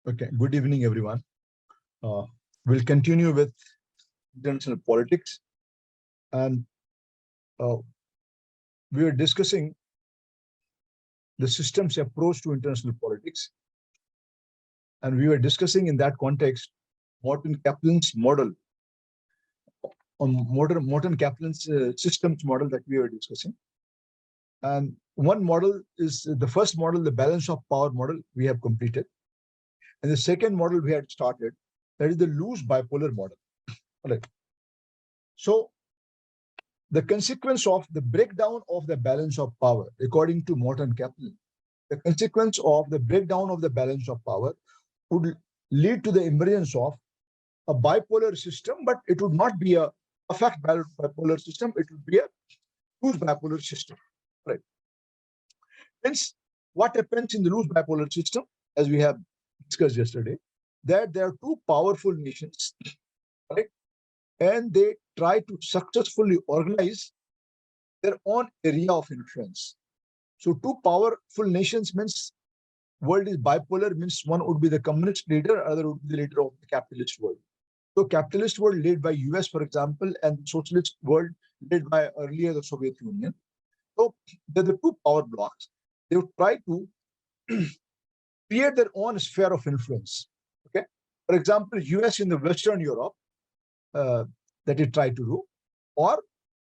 Okay, good evening, everyone. We'll continue with international politics, and uh, we are discussing the system's approach to international politics, and we were discussing in that context Morton Kaplan's model, on Morton Kaplan's systems model that we were discussing. And one model is the first model, the balance of power model, we have completed, and the second model we had started, that is the loose bipolar model. All right. So the consequence of the breakdown of the balance of power, according to Morton Kaplan, the consequence of the breakdown of the balance of power would lead to the emergence of a bipolar system, but it would not be a perfect bipolar system. It would be a loose bipolar system. Right. Hence, what happens in the loose bipolar system, as we have discussed yesterday, that there are two powerful nations, right? And they try to successfully organize their own area of influence. So two powerful nations means world is bipolar, means one would be the communist leader, other would be the leader of the capitalist world. So capitalist world led by US, for example, and socialist world led by earlier the Soviet Union. So they're the two power blocks. They would try to create their own sphere of influence. Okay. For example, US in the Western Europe, that it tried to do, or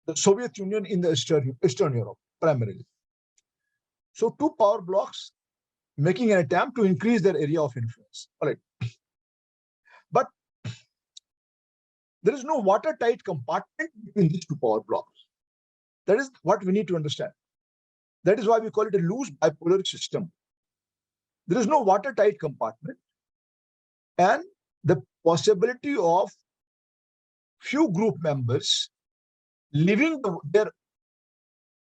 the Soviet Union in the Eastern Europe, primarily. So two power blocks making an attempt to increase their area of influence. All right. But there is no watertight compartment between these two power blocks. That is what we need to understand. That is why we call it a loose bipolar system. There is no watertight compartment, and the possibility of few group members leaving their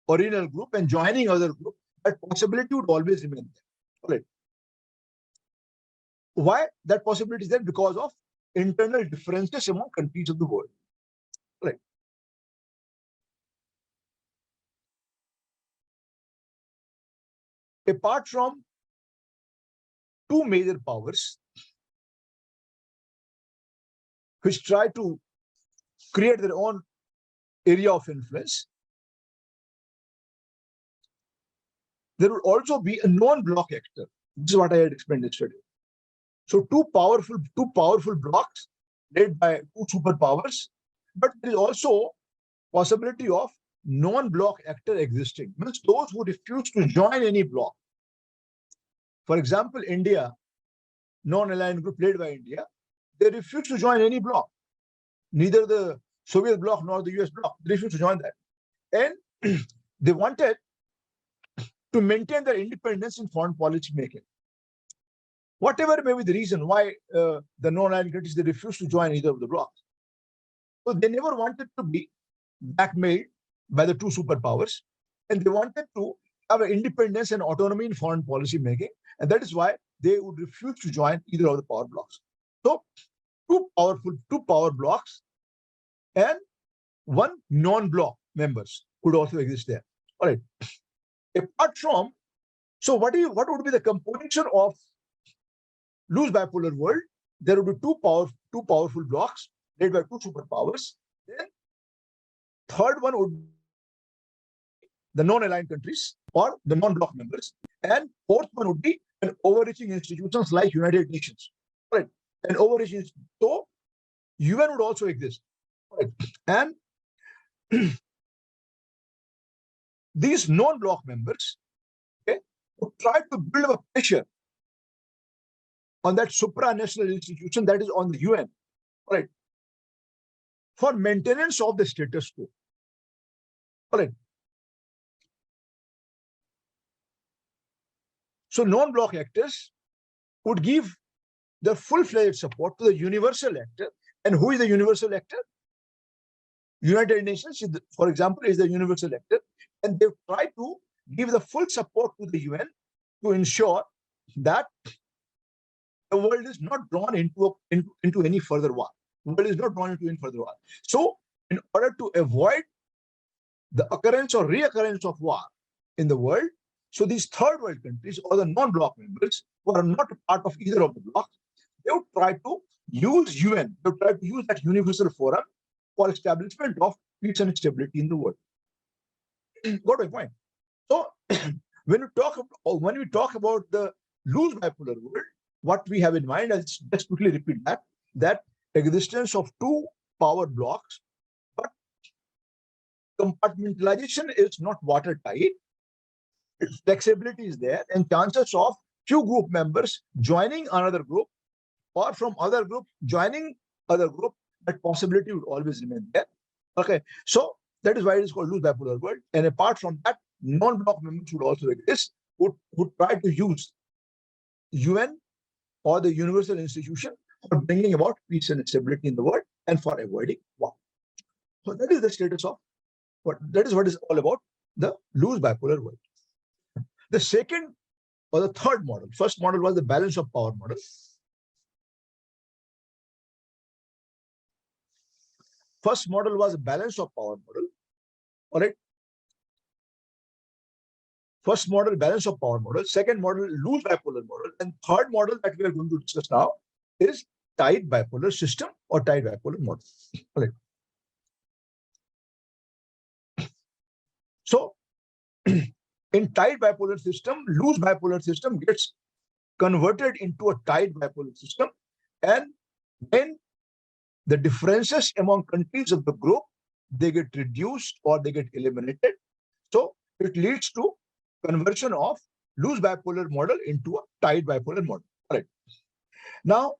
original group and joining other group, that possibility would always remain there. All right. Why that possibility is there? Because of internal differences among countries of the world. All right. Apart from two major powers which try to create their own area of influence, there will also be a non-block actor. This is what I had explained yesterday. So two powerful blocks led by two superpowers, but there is also possibility of non-block actor existing, means those who refuse to join any block. For example, India, non-aligned group led by India, they refuse to join any block, neither the Soviet bloc nor the US bloc. They refused to join that. And they wanted to maintain their independence in foreign policy making. Whatever may be the reason why the non-aligned countries, they refused to join either of the blocs. So they never wanted to be blackmailed by the two superpowers, and they wanted to have an independence and autonomy in foreign policy making, and that is why they would refuse to join either of the power blocks. So two power blocks and one non-block members could also exist there. All right. Apart from, so what would be the composition of loose bipolar world? There would be two powerful blocks led by two superpowers. Then third one would be the non-aligned countries or the non-block members, and fourth one would be an overreaching institutions like United Nations. All right. An overreaching, so UN would also exist. All right. And these non-block members, okay, would try to build up a pressure on that supranational institution, that is on the UN, all right, for maintenance of the status quo. All right. So non-block actors would give the full-fledged support to the universal actor. And who is the universal actor? United Nations, for example, is the universal actor. And they try to give the full support to the UN to ensure that the world is not drawn into any further war. The world is not drawn into any further war. So in order to avoid the occurrence or reoccurrence of war in the world, So these third world countries or the non-bloc members who are not a part of either of the blocs, they would try to use UN, they would try to use that universal forum for establishment of peace and stability in the world. Got my point? So when we talk about the loose bipolar world, what we have in mind, I'll just quickly repeat that existence of two power blocks, but compartmentalization is not watertight. Flexibility is there, and chances of few group members joining another group or from other group joining other group, that possibility would always remain there. Okay, so that is why it is called loose bipolar world. And apart from that, non-bloc members would also exist, would try to use UN or the universal institution for bringing about peace and stability in the world and for avoiding war. So that is the status of that is what is all about the loose bipolar world. The second or the third model, first model was the balance of power model. First model was a balance of power model. All right. First model, balance of power model. Second model, loose bipolar model. And third model that we are going to discuss now is tight bipolar system or tight bipolar model. All right. So in tight bipolar system, loose bipolar system gets converted into a tight bipolar system, and then the differences among countries of the group, they get reduced or they get eliminated. So it leads to conversion of loose bipolar model into a tight bipolar model. All right. Now,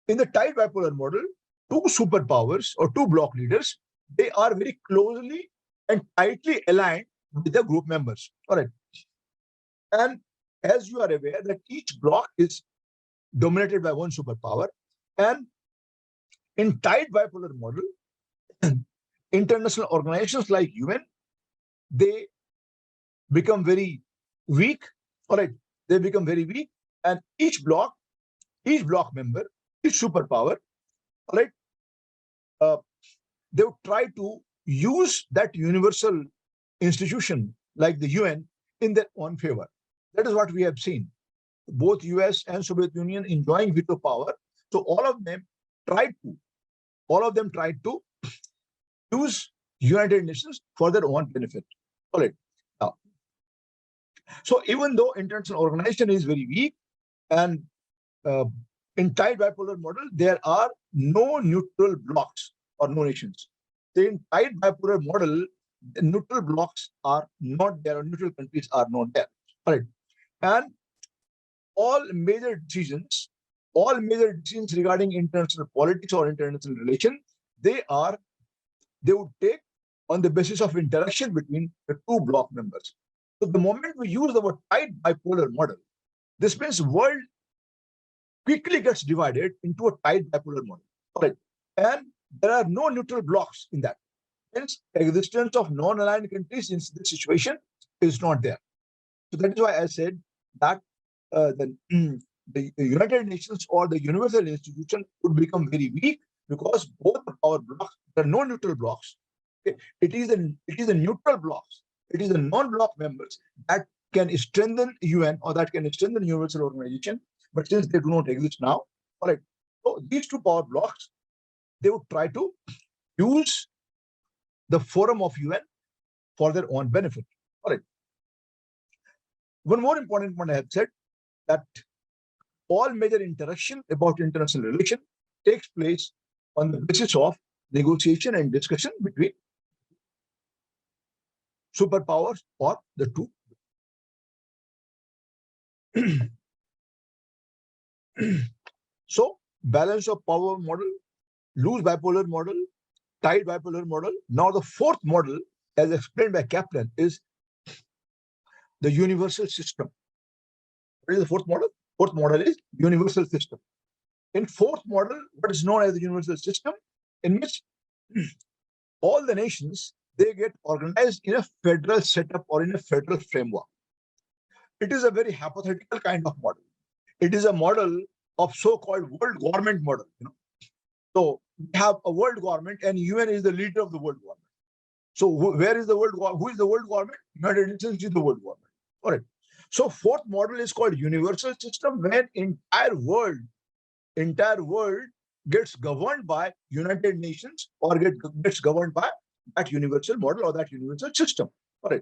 in the tight bipolar model, two superpowers or two bloc leaders, they are very closely and tightly aligned with the group members. All right. And as you are aware that each bloc is dominated by one superpower, and in tight bipolar model, international organizations like UN, they become very weak. All right, they become very weak, and each bloc member, each superpower, all right, they would try to use that universal institution like the UN in their own favor. That is what we have seen. Both US and Soviet Union enjoying veto power. So all of them tried to use United Nations for their own benefit. All right. Now, so even though international organization is very weak, and in tight bipolar model, there are no neutral blocks or no nations. So in tight bipolar model, the neutral blocks are not there, or neutral countries are not there. All right. And all major decisions regarding international politics or international relations, they would take on the basis of interaction between the two bloc members. So the moment we use the word tight bipolar model, this means world quickly gets divided into a tight bipolar model. All right. And there are no neutral blocks in that. Hence, existence of non-aligned countries in this situation is not there. So that is why I said that the United Nations or the universal institution would become very weak, because both the power blocks, there are no neutral blocks. Okay? It is the neutral blocks, it is the non-bloc members that can strengthen UN or that can strengthen universal organization. But since they do not exist now, all right. So these two power blocks, they would try to use the forum of UN for their own benefit. All right. One more important point I have said, that all major interaction about international relation takes place on the basis of negotiation and discussion between superpowers or the two. So balance of power model, loose bipolar model, tight bipolar model. Now the fourth model, as explained by Kaplan, is the universal system. What is the fourth model? Fourth model is universal system. In fourth model, what is known as the universal system, in which all the nations, they get organized in a federal setup or in a federal framework. It is a very hypothetical kind of model. It is a model of so-called world government model. So we have a world government, and UN is the leader of the world government. So where is the world? Who is the world government? United Nations is the world government. All right. So fourth model is called universal system, when entire world gets governed by United Nations or gets governed by that universal model or that universal system. All right.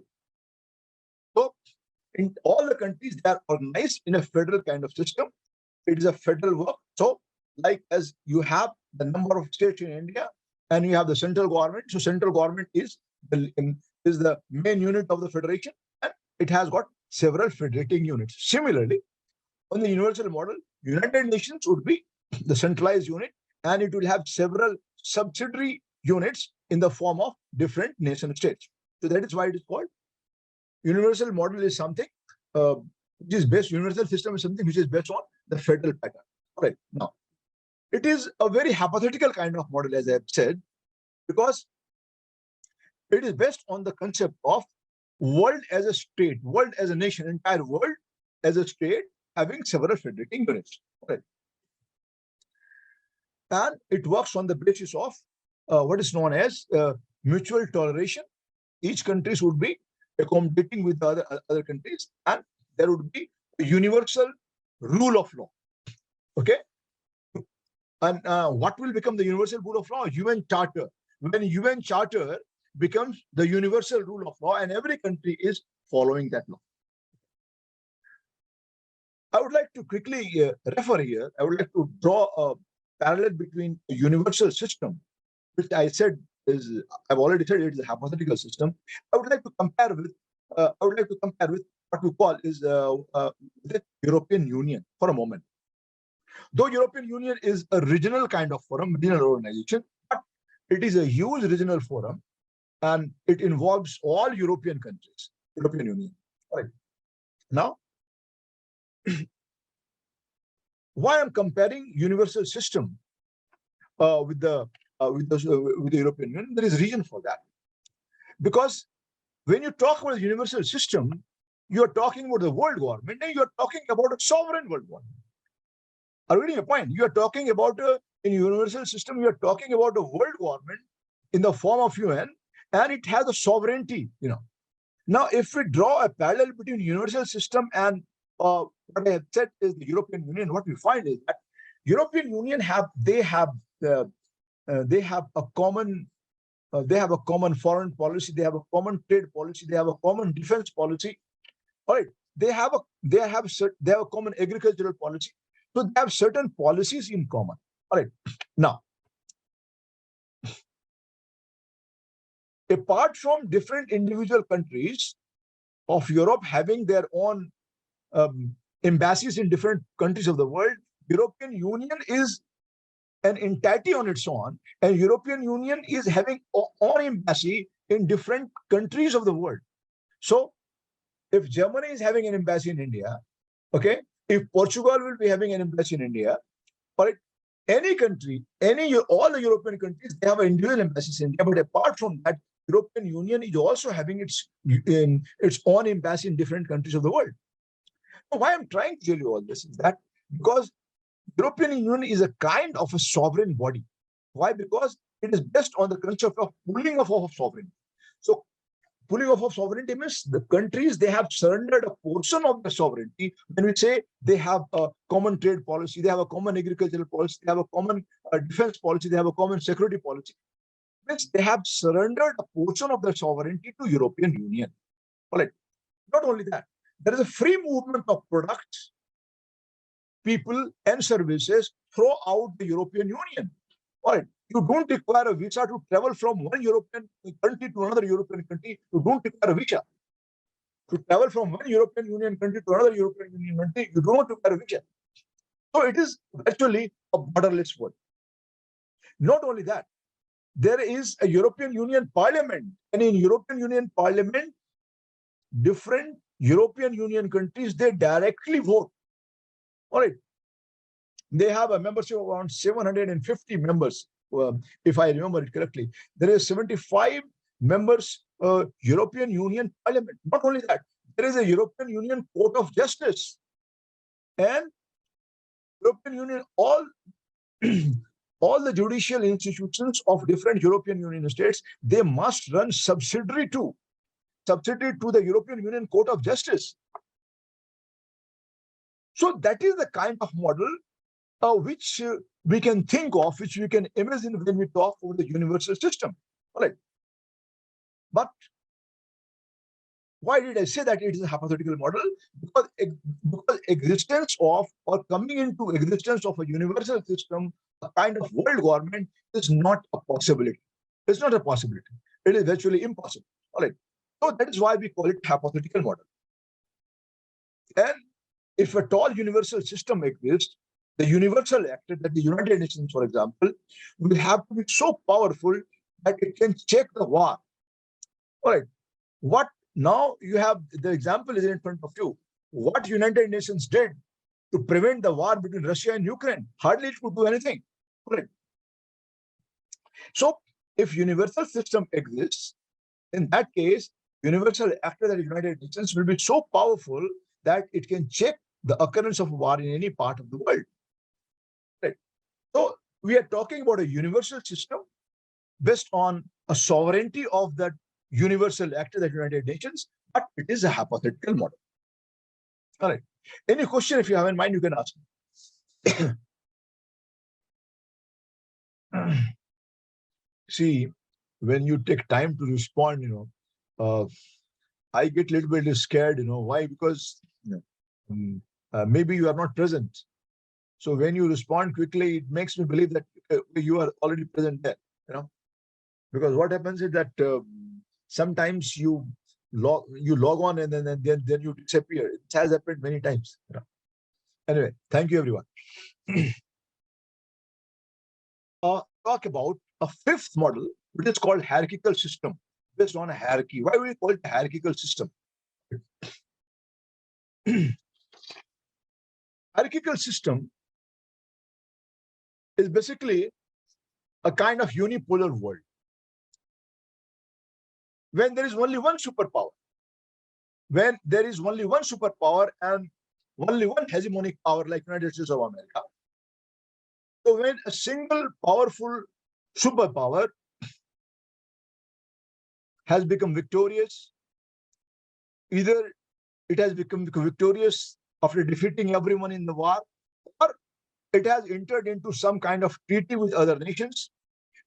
So in all the countries, they are organized in a federal kind of system. It is a federal work. So like as you have the number of states in India and you have the central government. So central government is the main unit of the federation, and it has got several federating units. Similarly, on the universal model, United Nations would be the centralized unit, and it will have several subsidiary units in the form of different nation states. So that is why it is called universal model. Is something which is based, universal system is something which is based on the federal pattern. All right. Now, it is a very hypothetical kind of model, as I have said, because it is based on the concept of world as a state, world as a nation, entire world as a state having several federating units. Right. And it works on the basis of what is known as mutual toleration. Each countries would be accommodating with the other countries, and there would be a universal rule of law. Okay. And what will become the universal rule of law? UN Charter. When UN Charter becomes the universal rule of law, and every country is following that law. I would like to quickly refer here. I would like to draw a parallel between a universal system, which I said is, I've already said it is a hypothetical system. I would like to compare with what we call is the European Union for a moment. Though European Union is a regional kind of forum, regional organization, but it is a huge regional forum, and it involves all European countries, European Union. All right. Now, why I'm comparing universal system with the European Union? There is a reason for that. Because when you talk about the universal system, you are talking about the world government, and you are talking about a sovereign world government. Are you getting a point? You are talking about in universal system, you are talking about a world government in the form of UN, and it has a sovereignty. Now, if we draw a parallel between universal system and what I have said is the European Union, what we find is that European Union have a common foreign policy, they have a common trade policy, they have a common defense policy. All right, they have a common agricultural policy. So they have certain policies in common. All right. Now, apart from different individual countries of Europe having their own embassies in different countries of the world, European Union is an entity on its own, and European Union is having own embassy in different countries of the world. So if Germany is having an embassy in India, okay, if Portugal will be having an embassy in India, or any country, all the European countries, they have individual embassies in India. But apart from that, European Union is also having its own embassy in different countries of the world. Now, why I'm trying to tell you all this is that because European Union is a kind of a sovereign body. Why? Because it is based on the concept of pooling off of sovereignty. So pooling off of sovereignty means the countries, they have surrendered a portion of the sovereignty. When we say they have a common trade policy, they have a common agricultural policy, they have a common defense policy, they have a common security policy, means they have surrendered a portion of their sovereignty to European Union. All right. Not only that, there is a free movement of products, people, and services throughout the European Union. All right. You don't require a visa to travel from one European country to another European country. You don't require a visa. To travel from one European Union country to another European Union country, you don't require a visa. So it is virtually a borderless world. Not only that, there is a European Union Parliament, and in European Union Parliament, different European Union countries, they directly vote. All right. They have a membership of around 750 members. If I remember it correctly, there is 75 members European Union Parliament. Not only that, there is a European Union Court of Justice, and European Union, all the judicial institutions of different European Union states, they must run subsidiary to the European Union Court of Justice. So that is the kind of model which we can think of, which we can imagine when we talk about the universal system. All right. But why did I say that it is a hypothetical model? Because existence of or coming into existence of a universal system, a kind of world government, is not a possibility. It's not a possibility. It is virtually impossible. All right. So that is why we call it hypothetical model. And if at all universal system exists, the universal actor, that the United Nations, for example, will have to be so powerful that it can check the war. All right. What now you have the example is in front of you. What United Nations did to prevent the war between Russia and Ukraine? Hardly it could do anything. All right. So if universal system exists, in that case, universal actor, that United Nations, will be so powerful that it can check the occurrence of war in any part of the world. Right. So we are talking about a universal system based on a sovereignty of that universal actor, the United Nations, but it is a hypothetical model. All right. Any question, if you have in mind, you can ask me. See, when you take time to respond, I get a little bit scared. Why? Because maybe you are not present. So when you respond quickly, it makes me believe that you are already present there. Because what happens is that sometimes you log on and then you disappear. It has happened many times. Anyway, thank you, everyone. Talk about a fifth model, which is called hierarchical system, based on a hierarchy. Why do we call it a hierarchical system? Hierarchical system is basically a kind of unipolar world when there is only one superpower. When there is only one superpower and only one hegemonic power, like United States of America. So when a single powerful superpower has become victorious, either it has become victorious after defeating everyone in the war, or it has entered into some kind of treaty with other nations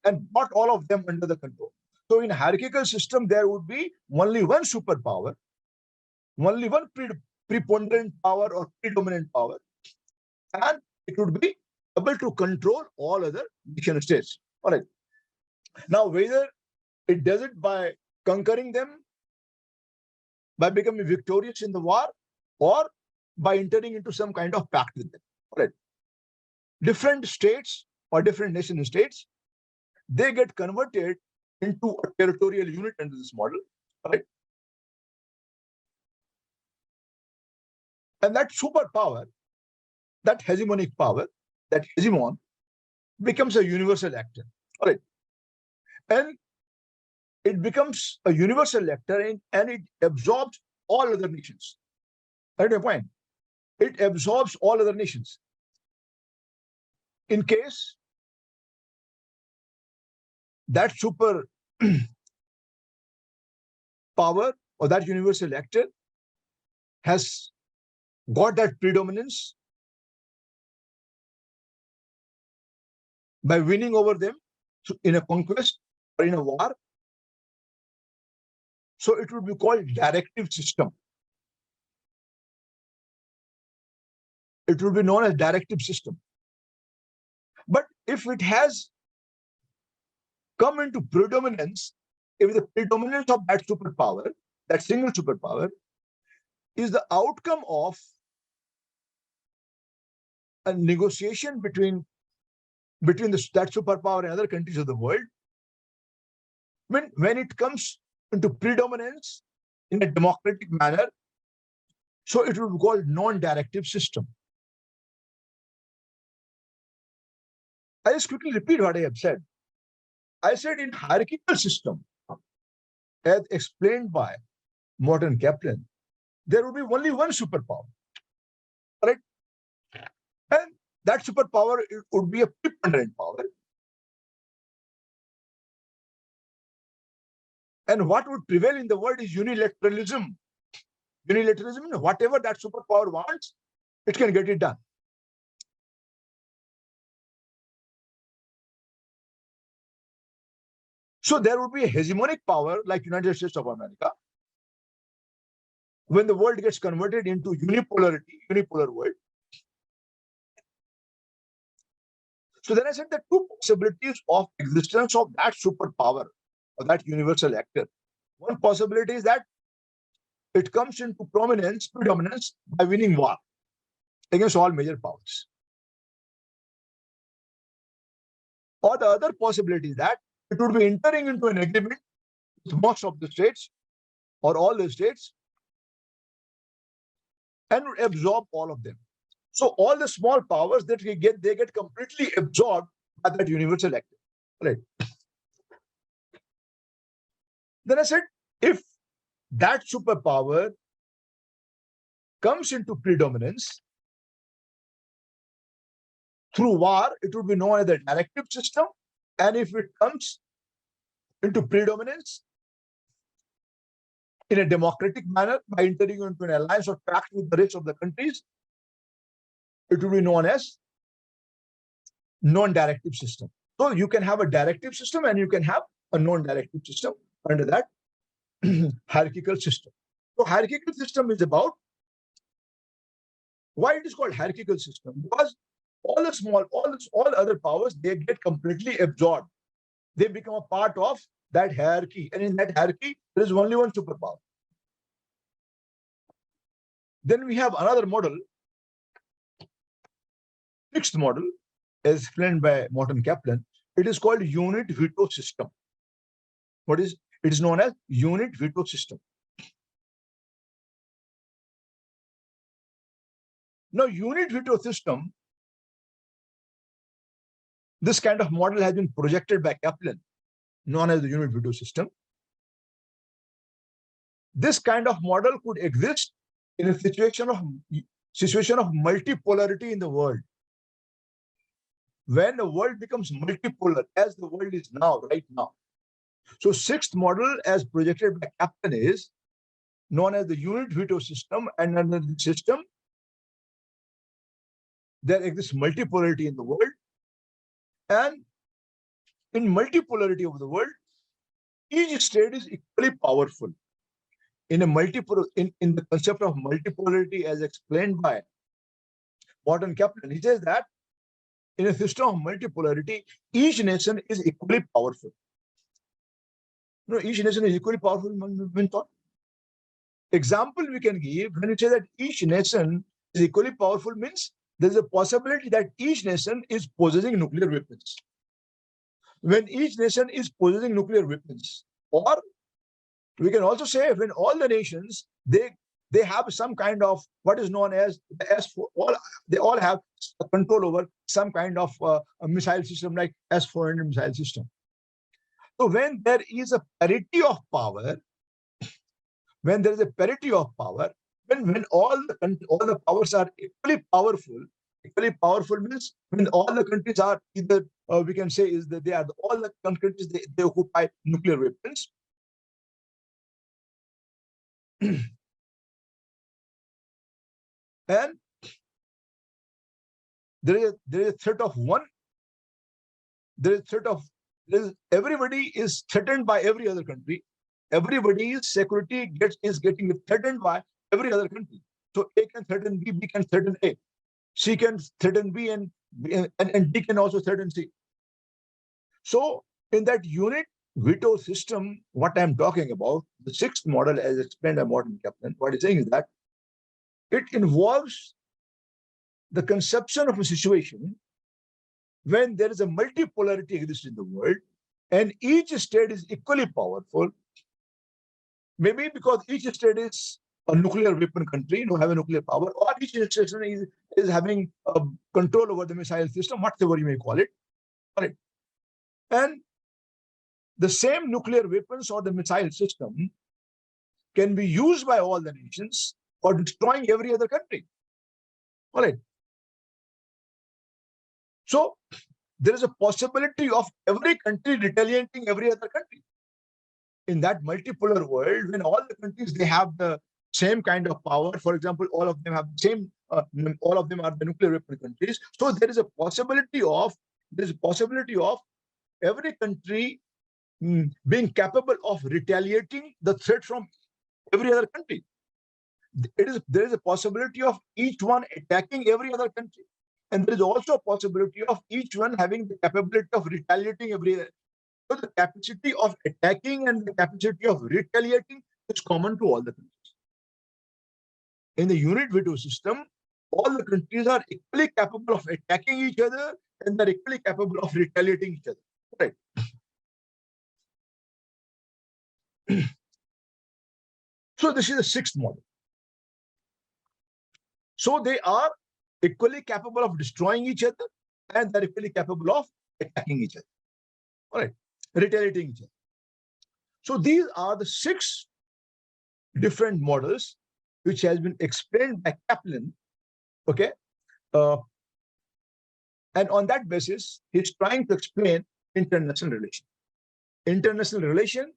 and brought all of them under the control. So in hierarchical system, there would be only one superpower, only one preponderant power or predominant power, and it would be able to control all other nation states. All right. Now, whether it does it by conquering them, by becoming victorious in the war, or by entering into some kind of pact with them. All right. Different states or different nation states, they get converted into a territorial unit under this model. All right. And that superpower, that hegemonic power, that hegemon, becomes a universal actor. All right. And it becomes a universal actor and it absorbs all other nations. At a point, it absorbs all other nations. In case that super power or that universal actor has got that predominance by winning over them in a conquest or in a war, so it would be called directive system. It would be known as directive system. But if it has come into predominance, if the predominance of that superpower, that single superpower, is the outcome of a negotiation between that superpower and other countries of the world, when it comes into predominance in a democratic manner, so it would be called non-directive system. I just quickly repeat what I have said. I said in hierarchical system, as explained by Morton Kaplan, there would be only one superpower, right? And that superpower would be a preponderant power. And what would prevail in the world is unilateralism. Unilateralism, whatever that superpower wants, it can get it done. So there would be a hegemonic power like United States of America. When the world gets converted into unipolar world. So then I said the two possibilities of existence of that superpower or that universal actor. One possibility is that it comes into predominance by winning war against all major powers. Or the other possibility is that it would be entering into an agreement with most of the states or all the states and would absorb all of them. So all the small powers that we get, they get completely absorbed by that universal actor. Right. Then I said, if that superpower comes into predominance through war, it would be known as the directive system. And if it comes into predominance in a democratic manner by entering into an alliance or pact with the rest of the countries, it will be known as non-directive system. So you can have a directive system and you can have a non-directive system under that hierarchical system. So hierarchical system is about, why it is called hierarchical system? Because all other powers, they get completely absorbed. They become a part of that hierarchy. And in that hierarchy, there is only one superpower. Then we have another model, fixed model, as explained by Morton Kaplan. It is called unit veto system. What is it? Is known as unit veto system. Now, unit veto system, this kind of model has been projected by Kaplan, known as the unit veto system. This kind of model could exist in a situation of multipolarity in the world. When the world becomes multipolar, as the world is now, right now. So sixth model, as projected by Kaplan, is known as the unit veto system, and under the system, there exists multipolarity in the world. And in multipolarity of the world, each state is equally powerful. In a in the concept of multipolarity, as explained by Morton Kaplan, he says that in a system of multipolarity, each nation is equally powerful. No, each nation is equally powerful when thought. Example we can give when you say that each nation is equally powerful means there is a possibility that each nation is possessing nuclear weapons. When each nation is possessing nuclear weapons, or we can also say when all the nations, they have some kind of what is known as the S4, they all have control over some kind of a missile system like S-400 missile system. So when there is a parity of power, when there is a parity of power, when all the powers are equally powerful means when all the countries are either we can say is that all the countries they occupy nuclear weapons. And there is a threat of one. Everybody is threatened by every other country. Everybody's security is getting threatened by every other country. So A can threaten B, B can threaten A, C can threaten B, and D can also threaten C. So in that unit veto system, what I'm talking about, the sixth model as explained by Morton Kaplan, what he's saying is that it involves the conception of a situation when there is a multipolarity exists in the world and each state is equally powerful, maybe because each state is a nuclear weapon country, have a nuclear power, or each state is having control over the missile system, whatever you may call it. Right? And the same nuclear weapons or the missile system can be used by all the nations for destroying every other country. All right. So there is a possibility of every country retaliating every other country. In that multipolar world, when all the countries, they have the same kind of power, for example, all of them have the same all of them are the nuclear weapon countries. So there is a possibility of every country being capable of retaliating the threat from every other country. There is a possibility of each one attacking every other country, and there is also a possibility of each one having the capability of retaliating every. So the capacity of attacking and the capacity of retaliating is common to all the countries. In the unit veto system, all the countries are equally capable of attacking each other and they're equally capable of retaliating each other. Right. So this is the sixth model. So they are equally capable of destroying each other and they're equally capable of attacking each other. All right, retaliating each other. So these are the 6 different models which has been explained by Kaplan. Okay. And on that basis, he's trying to explain international relation. International relation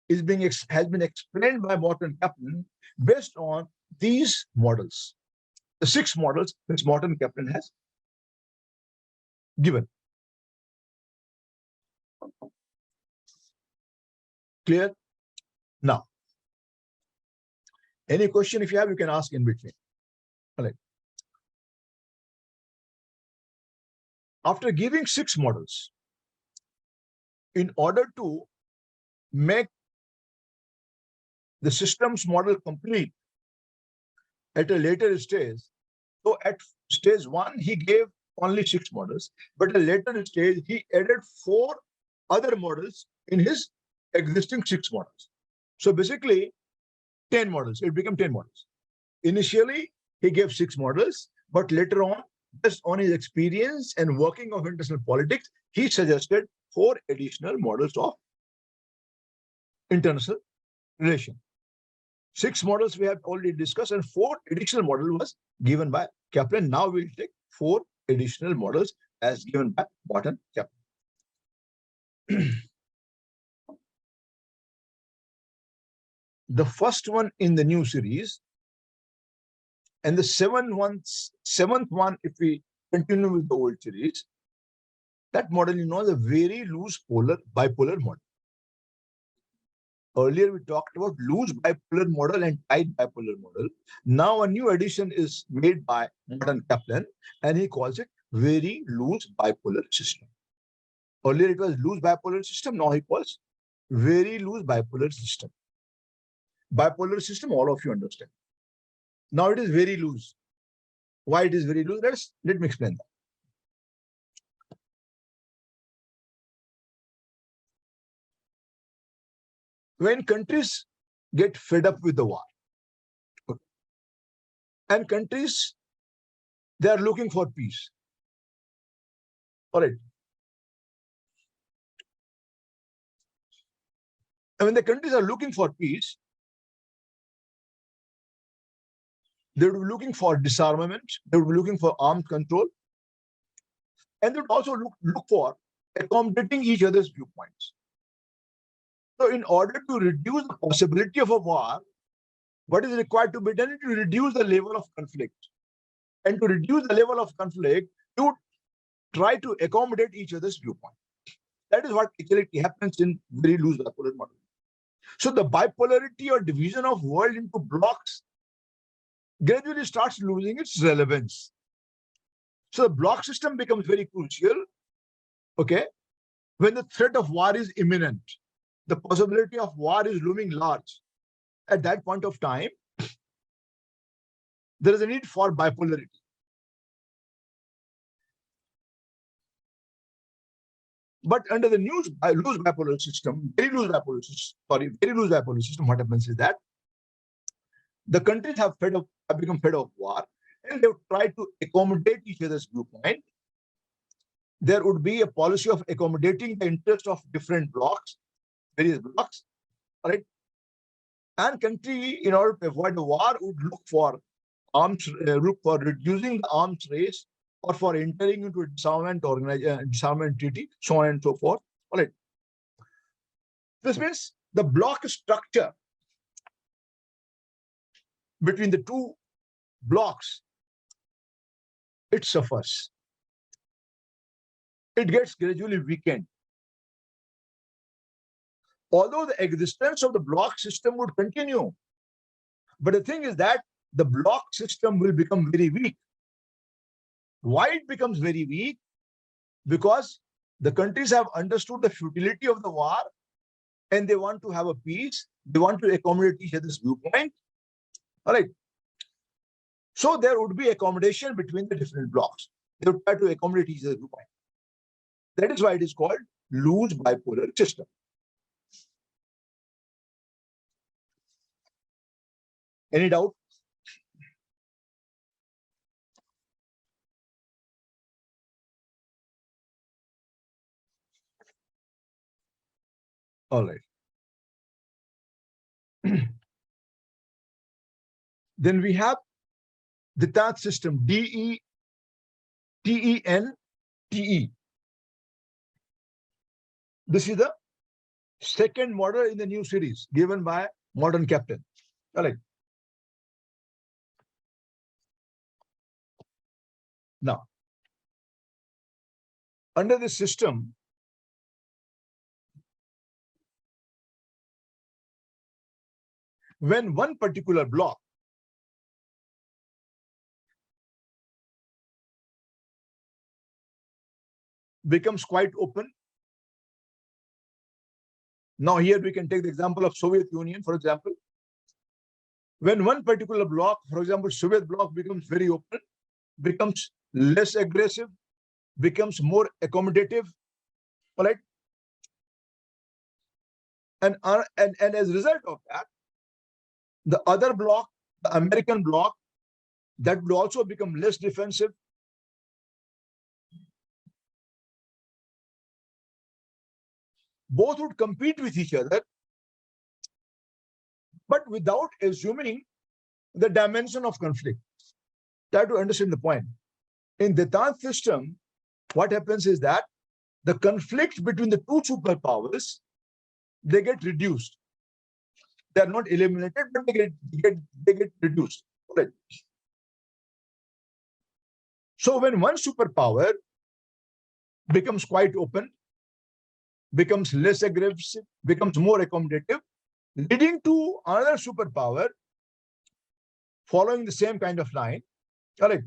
has been explained by Morton Kaplan based on these models, the 6 models which Morton Kaplan has given. Clear? Now, any question if you have, you can ask in between. All right. After giving 6 models, in order to make the systems model complete at a later stage, so at stage 1, he gave only 6 models, but at a later stage, he added 4 other models in his existing 6 models. So basically, 10 models. It became 10 models. Initially, he gave 6 models, but later on, based on his experience and working of international politics, he suggested 4 additional models of international relation. 6 models we have already discussed, and 4 additional models was given by Kaplan. Now we'll take 4 additional models as given by Morton Kaplan. The first one in the new series, and the seventh one, if we continue with the old series, that model, the very loose bipolar model. Earlier, we talked about loose bipolar model and tight bipolar model. Now, a new addition is made by Morton Kaplan, and he calls it very loose bipolar system. Earlier, it was loose bipolar system. Now, he calls very loose bipolar system. Bipolar system, all of you understand. Now, it is very loose. Why it is very loose? Let me explain that. When countries get fed up with the war, and countries, they are looking for peace. All right. And when the countries are looking for peace, they would be looking for disarmament, they would be looking for armed control, and they would also look for accommodating each other's viewpoints. So in order to reduce the possibility of a war, what is required to be done is to reduce the level of conflict. And to reduce the level of conflict, you would try to accommodate each other's viewpoint. That is what actually happens in very loose bipolar model. So the bipolarity or division of world into blocks gradually starts losing its relevance. So the block system becomes very crucial, okay, when the threat of war is imminent. The possibility of war is looming large. At that point of time, there is a need for bipolarity. But under the loose bipolar system, very loose bipolar system, what happens is that the countries have become fed of war, and they have tried to accommodate each other's viewpoint. There would be a policy of accommodating the interest of different blocks, various blocks, all right? And country, in order to avoid the war, would look for reducing the arms race, or for entering into a disarmament treaty, so on and so forth. All right. This means the block structure between the two blocks, it suffers. It gets gradually weakened. Although the existence of the block system would continue. But the thing is that the block system will become very weak. Why it becomes very weak? Because the countries have understood the futility of the war and they want to have a peace. They want to accommodate each other's viewpoint. All right. So there would be accommodation between the different blocks. They would try to accommodate each other's viewpoint. That is why it is called loose bipolar system. Any doubt? All right. Then we have the third system, DETENTE. This is the second model in the new series given by modern captain. All right. Now, under this system, when one particular block becomes quite open. Now here we can take the example of Soviet Union, for example. When one particular block, for example, Soviet bloc becomes very open, becomes less aggressive, becomes more accommodative, all right? And as a result of that, the other bloc, the American bloc, that would also become less defensive. Both would compete with each other, but without assuming the dimension of conflict. Try to understand the point. In the Detente system, what happens is that the conflict between the two superpowers, they get reduced. They are not eliminated, but they get reduced. Right. So when one superpower becomes quite open, becomes less aggressive, becomes more accommodative, leading to another superpower following the same kind of line. All right.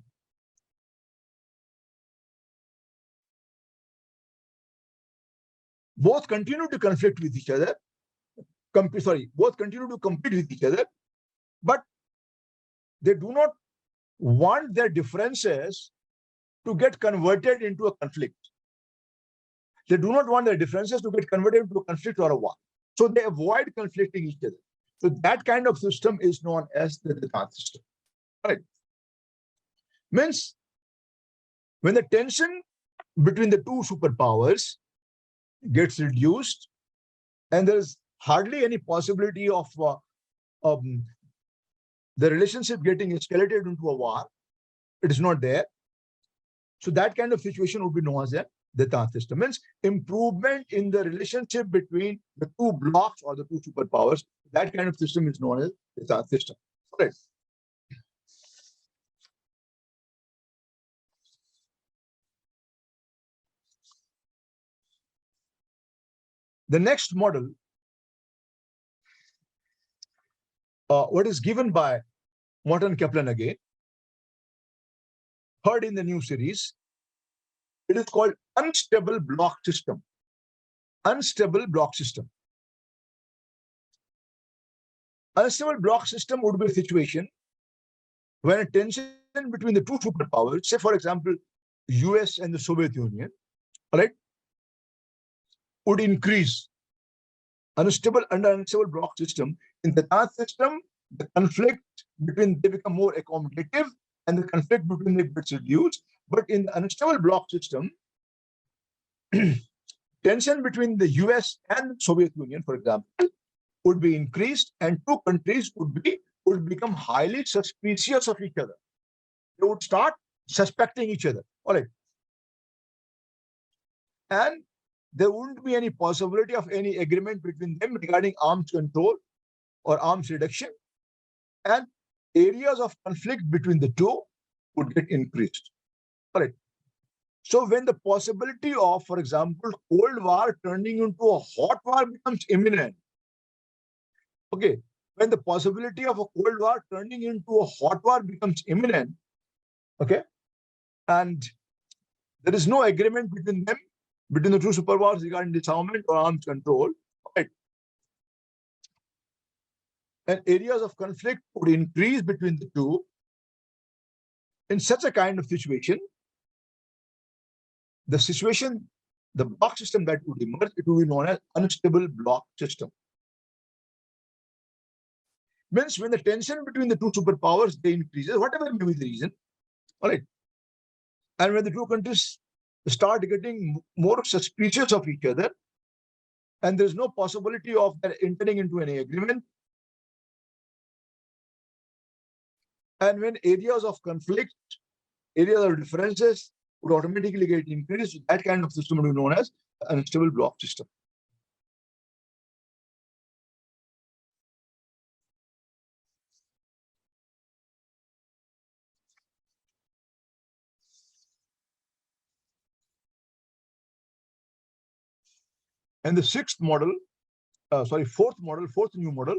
Both continue to conflict with each other. Both continue to compete with each other, but they do not want their differences to get converted into a conflict. They do not want their differences to get converted into a conflict or a war. So they avoid conflicting each other. So that kind of system is known as the Detente system. All right. Means when the tension between the two superpowers gets reduced and there is hardly any possibility of the relationship getting escalated into a war, it is not there. So that kind of situation would be known as a Detente system. Means improvement in the relationship between the two blocks or the two superpowers. That kind of system is known as Detente system. Right. The next model, what is given by Morton Kaplan again, third in the new series, it is called unstable block system. Unstable block system. Unstable block system would be a situation when a tension between the two superpowers, say for example, US and the Soviet Union, right, would increase. Under unstable block system, in the Detente system, the conflict between they become more accommodative and the conflict between them gets reduced. But in the unstable block system, tension between the US and the Soviet Union, for example, would be increased, and two countries would become highly suspicious of each other. They would start suspecting each other. All right. And there wouldn't be any possibility of any agreement between them regarding arms control or arms reduction. And areas of conflict between the two would get increased. All right. So when the possibility of, for example, Cold War turning into a hot war becomes imminent, okay, when the possibility of a Cold War turning into a hot war becomes imminent, okay, and there is no agreement between them, between the two superpowers regarding disarmament or arms control, right? And areas of conflict would increase between the two. In such a kind of situation, the block system that would emerge, it would be known as unstable block system. Means when the tension between the two superpowers they increases, whatever may be the reason, all right, and when the two countries start getting more suspicious of each other, and there's no possibility of entering into any agreement, and when areas of conflict, areas of differences would automatically get increased, that kind of system would be known as an unstable block system. And the fourth new model,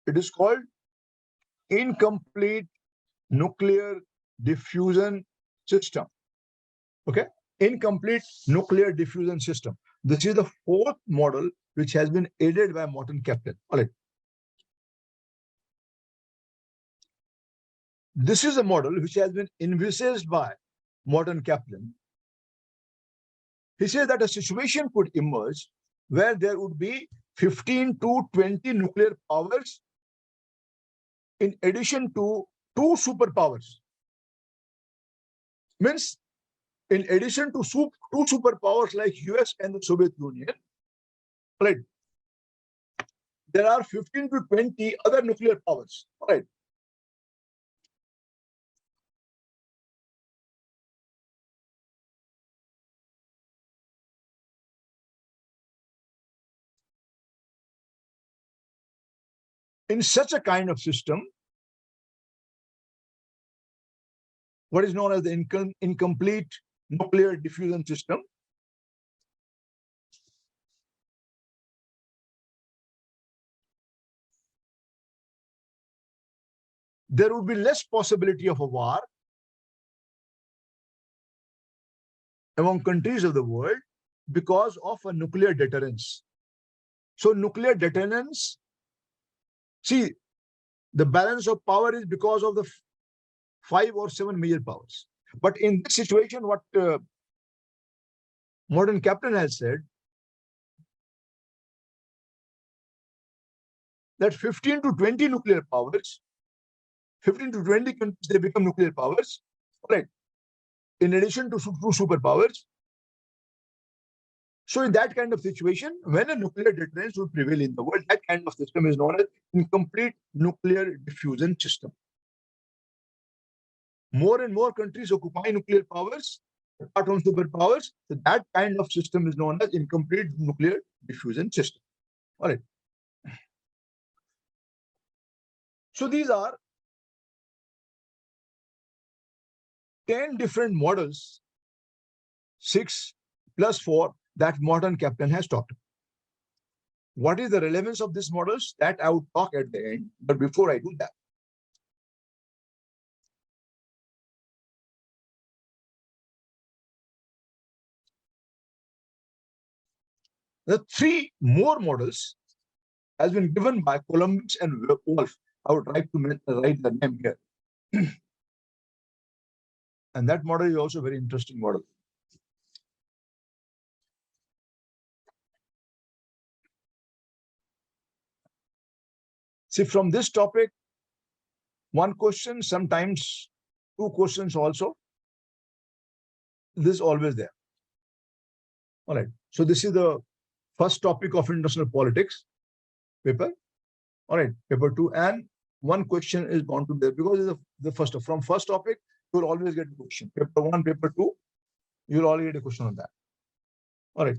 it is called incomplete nuclear diffusion system. Okay, incomplete nuclear diffusion system. This is the fourth model which has been aided by Morton Kaplan. All right. This is a model which has been envisaged by Morton Kaplan. He says that a situation could emerge where there would be 15 to 20 nuclear powers in addition to two superpowers. Means in addition to two superpowers like US and the Soviet Union, right, there are 15 to 20 other nuclear powers, right? In such a kind of system, what is known as the incomplete nuclear diffusion system, there would be less possibility of a war among countries of the world because of a nuclear deterrence. So nuclear deterrence, see, the balance of power is because of the 5 or 7 major powers. But in this situation, what Morton Kaplan has said, that 15 to 20 nuclear powers, 15 to 20 countries, they become nuclear powers, right? In addition to two superpowers. So in that kind of situation, when a nuclear deterrence would prevail in the world, that kind of system is known as incomplete nuclear diffusion system. More and more countries occupy nuclear powers, apart from superpowers. So that kind of system is known as incomplete nuclear diffusion system. All right. So these are 10 different models, 6 plus 4, that Morton Kaplan has talked about. What is the relevance of these models? That I would talk at the end. But before I do that, The three more models has been given by Columbus and Wolf. I would like to write the name here. And that model is also a very interesting model. See, from this topic, one question, sometimes two questions also. This is always there. All right. So this is the first topic of international politics paper. All right, paper 2. And one question is bound to be there because it's the first. From first topic, you will always get a question. Paper 1, paper 2, you will always get a question on that. All right.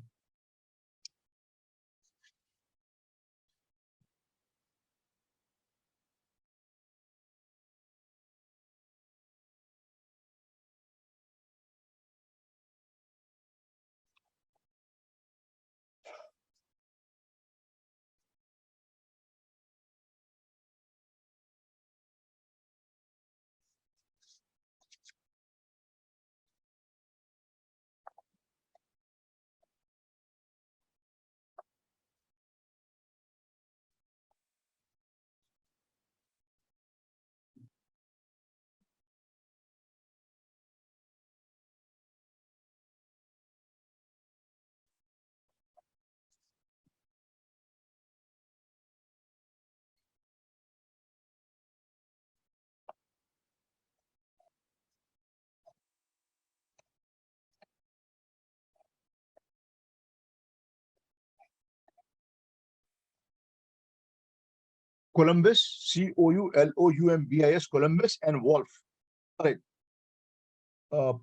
Columbus, Columbus, Columbus, and Wolf. All right.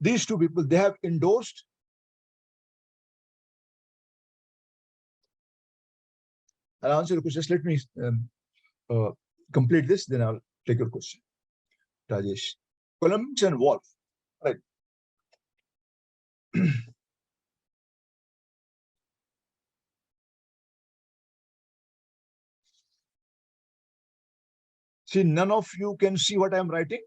These two people, they have endorsed. I'll answer the question. Just let me complete this, then I'll take your question, Rajesh. Columbus and Wolf. All right. See, none of you can see what I'm writing.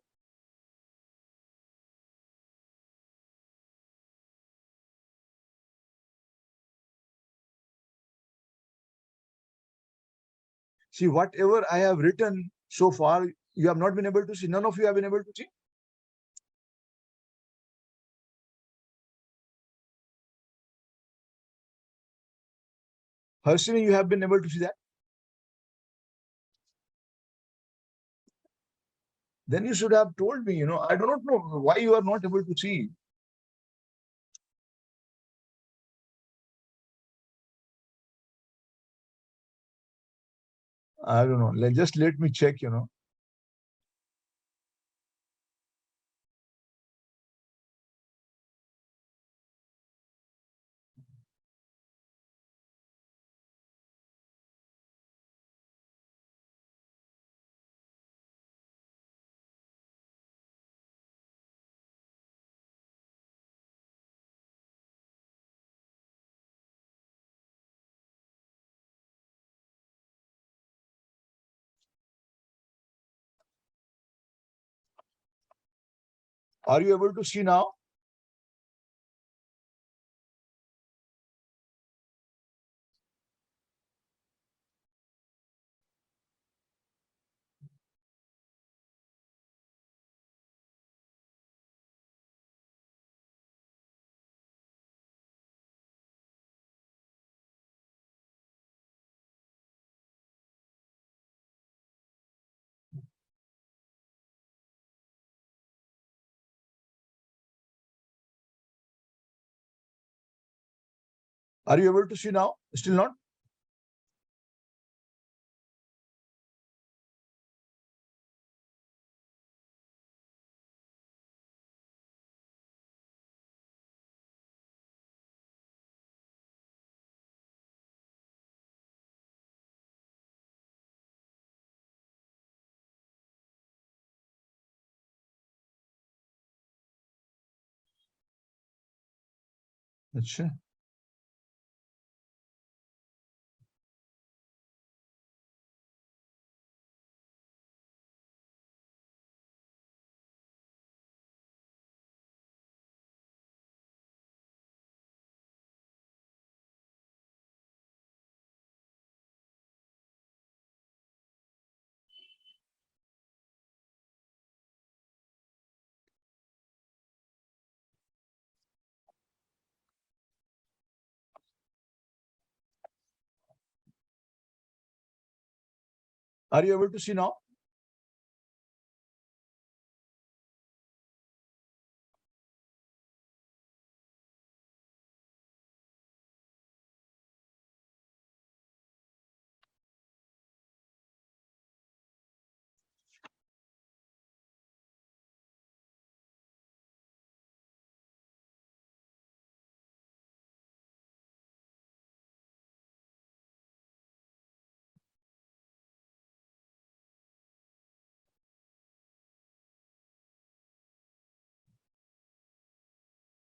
See, whatever I have written so far, you have not been able to see. None of you have been able to see. Harshini, you have been able to see that? Then you should have told me, I do not know why you are not able to see. I don't know. Just let me check. Are you able to see now? Are you able to see now? Still not? Achha. Are you able to see now?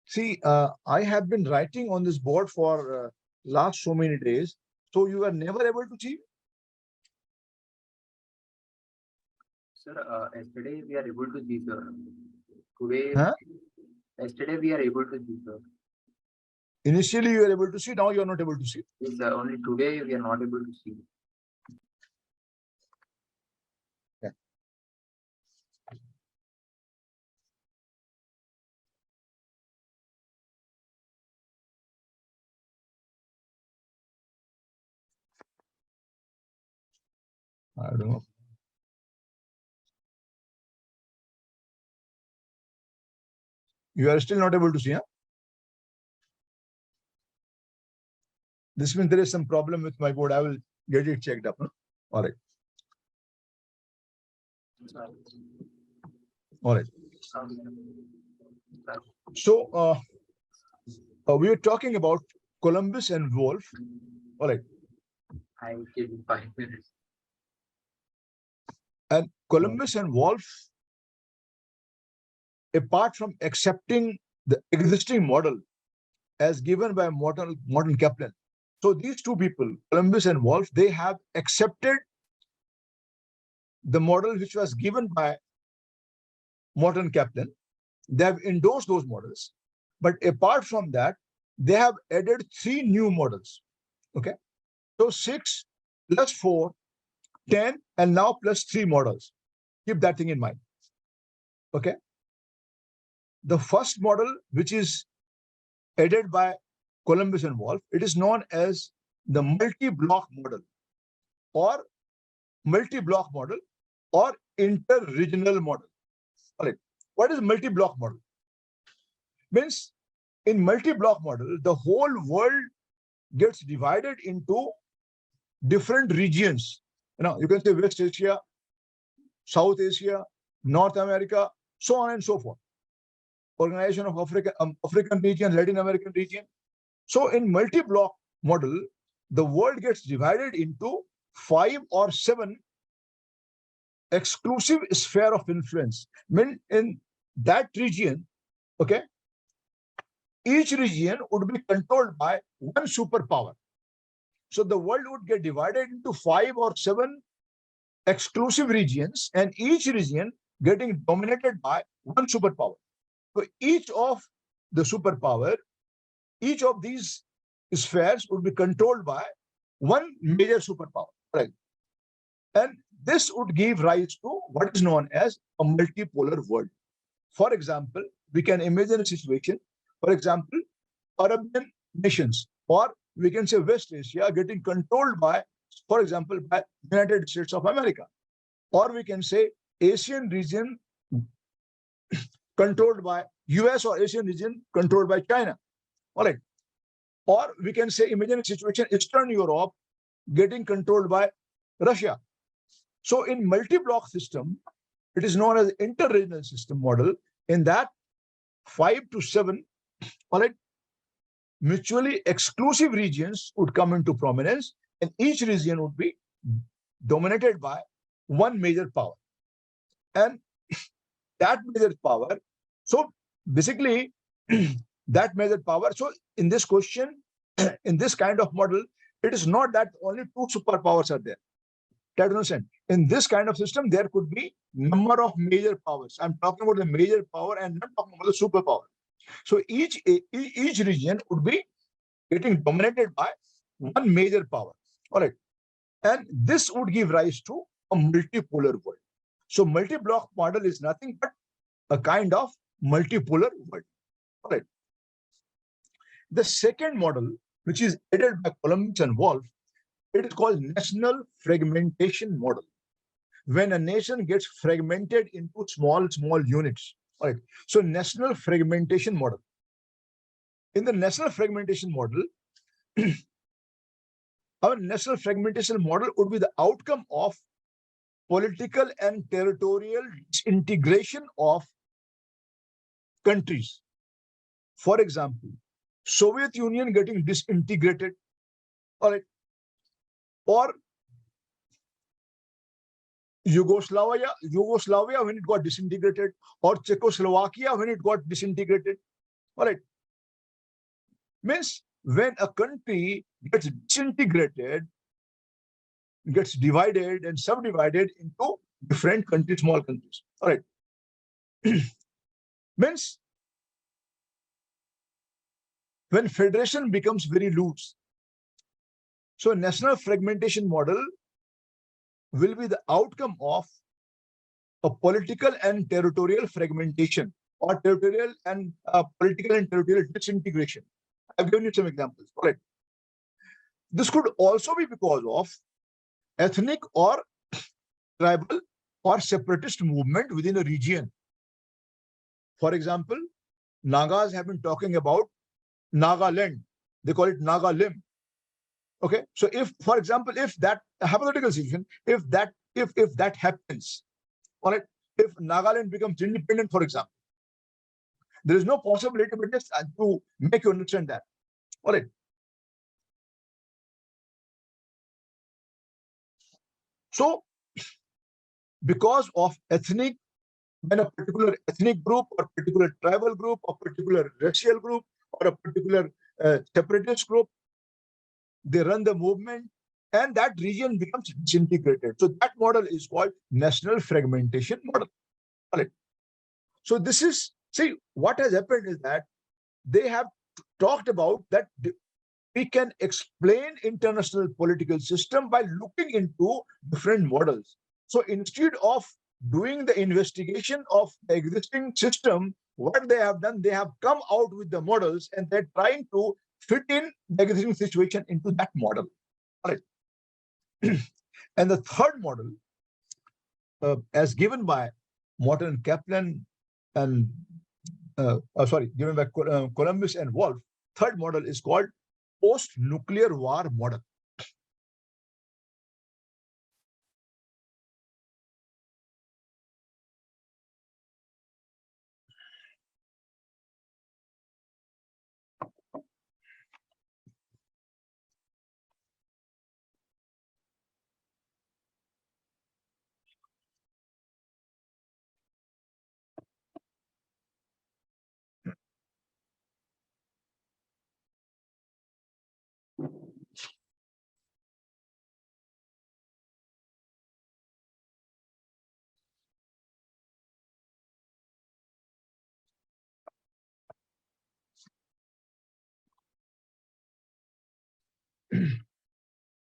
See, I have been writing on this board for last so many days. So you are never able to see? Sir, yesterday we are able to see, sir. Today, Huh? yesterday we are able to see, sir. Initially you are able to see, now you are not able to see. Yes, sir. Only today we are not able to see. Yeah. I don't know. You are still not able to see, huh? This means there is some problem with my board. I will get it checked up. Huh? All right. All right. So we are talking about Columbus and Wolf. All right. I give you 5 minutes. And Columbus and Wolf, apart from accepting the existing model as given by Morton Kaplan. So these two people, Columbus and Wolf, they have accepted the model which was given by Morton Kaplan. They have endorsed those models. But apart from that, they have added 3 new models. Okay. So 6 plus 4, 10, and now plus 3 models. Keep that thing in mind. Okay. The first model, which is added by Columbus and Wolf, it is known as the multi-block model or multi-block model or inter-regional model. All right. What is multi-block model? Means in multi-block model, the whole world gets divided into different regions. You can say West Asia, South Asia, North America, so on and so forth. Organization of African region, Latin American region. So in multi-block model, the world gets divided into 5 or 7 exclusive sphere of influence. Mean in that region, okay, each region would be controlled by one superpower. So the world would get divided into 5 or 7 exclusive regions, and each region getting dominated by one superpower. So each of the superpower, each of these spheres would be controlled by one major superpower, right? And this would give rise to what is known as a multipolar world. For example, we can imagine a situation, for example, Arabian nations, or we can say West Asia getting controlled by, for example, by United States of America, or we can say Asian region controlled by US, or Asian region controlled by China. All right. Or we can say, imagine a situation, Eastern Europe getting controlled by Russia. So in multi-block system, it is known as inter-regional system model. In that, 5 to 7, all right, mutually exclusive regions would come into prominence, and each region would be dominated by one major power. And that major power, so basically, that major power. So in this question, in this kind of model, it is not that only 2 superpowers are there. Try to understand. In this kind of system, there could be number of major powers. I'm talking about the major power and not talking about the superpower. So each region would be getting dominated by one major power. All right. And this would give rise to a multipolar world. So multi-block model is nothing but a kind of multipolar world. All right. The second model, which is added by Columbus and Wolf, it is called national fragmentation model. when a nation gets fragmented into small units. All right. So national fragmentation model. In the national fragmentation model, our national fragmentation model would be the outcome of political and territorial disintegration of countries. For example, Soviet Union getting disintegrated, all right, or Yugoslavia when it got disintegrated, or Czechoslovakia when it got disintegrated, all right. Means when a country gets disintegrated, gets divided and subdivided into different countries, small countries, all right. Means when federation becomes very loose. So national fragmentation model will be the outcome of a political and territorial fragmentation, or territorial and political and territorial disintegration. I've given you some examples. All right. This could also be because of ethnic or tribal or separatist movement within a region. For example, Nagas have been talking about Nagaland. They call it Nagalim. Okay. So if, for example, if that hypothetical situation, if that happens, all right, if Nagaland becomes independent, for example, there is no possibility, but just to make you understand that. All right. So because of ethnic, when a particular ethnic group or particular tribal group or particular racial group or a particular separatist group, they run the movement and that region becomes disintegrated. So that model is called national fragmentation model. All right. So this is, see, what has happened is that they have talked about that we can explain international political system by looking into different models. So instead of doing the investigation of the existing system, what they have done, they have come out with the models and they're trying to fit in the existing situation into that model. All right. And the third model, as given by Morton Kaplan and given by Columbus and Wolff, third model is called post-nuclear war model.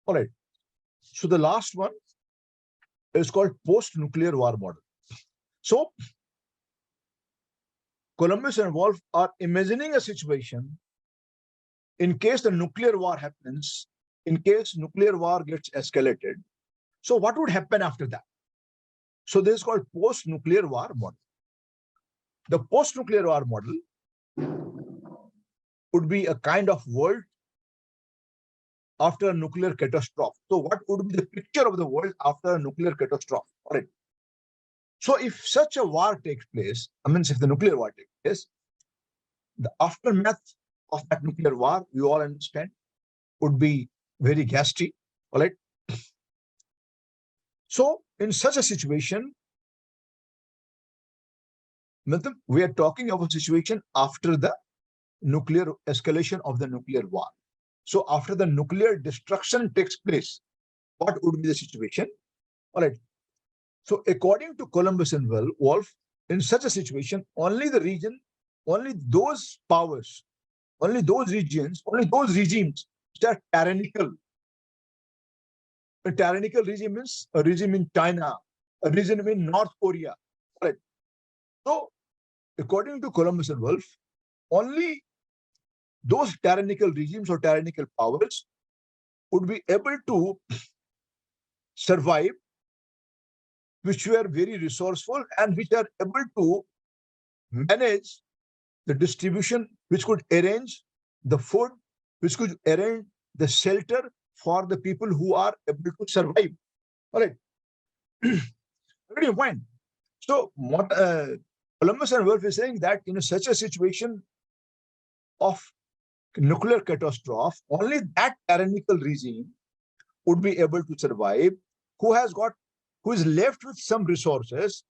All right. So the last one is called post-nuclear war model. So Columbus and Wolff are imagining a situation in case the nuclear war happens, in case nuclear war gets escalated. So what would happen after that? So this is called post-nuclear war model. The post-nuclear war model would be a kind of world after a nuclear catastrophe. So what would be the picture of the world after a nuclear catastrophe? All right. So if such a war takes place, I mean, if the nuclear war takes place, the aftermath of that nuclear war, we all understand, would be very ghastly. All right. So in such a situation, we are talking of a situation after the nuclear escalation of the nuclear war. So after the nuclear destruction takes place, what would be the situation? All right. So according to Columbus and Wolff, in such a situation, only the region, only those powers, only those regions, only those regimes which are tyrannical. A tyrannical regime means a regime in China, a regime in North Korea. All right. So according to Columbus and Wolff, only those tyrannical regimes or tyrannical powers would be able to survive which were very resourceful and which are able to manage the distribution, which could arrange the food, which could arrange the shelter for the people who are able to survive. All right. Very point. So what Columbus and Wolf is saying that in such a situation of nuclear catastrophe, only that tyrannical regime would be able to survive, who is left with some resources,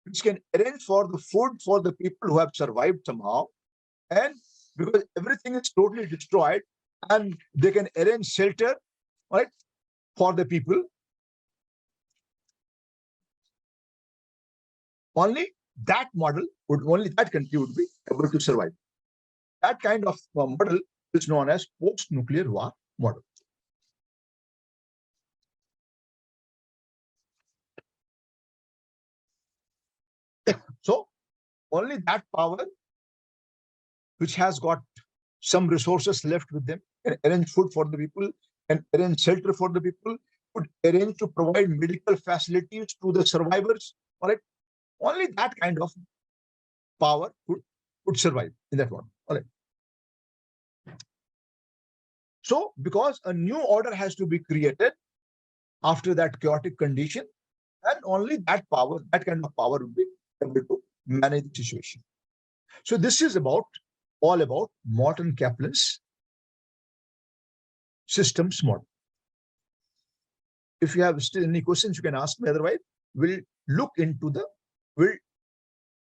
which can arrange for the food for the people who have survived somehow. And because everything is totally destroyed, and they can arrange shelter, right, for the people. Only that country would be able to survive. That kind of model is known as post-nuclear war model. So only that power which has got some resources left with them can arrange food for the people, can arrange shelter for the people, could arrange to provide medical facilities to the survivors. All right. Only that kind of power could survive in that one. All right. So because a new order has to be created after that chaotic condition, and only that power, that kind of power will be able to manage the situation. So this is all about Morton Kaplan's systems model. If you have still any questions, you can ask me. Otherwise, we'll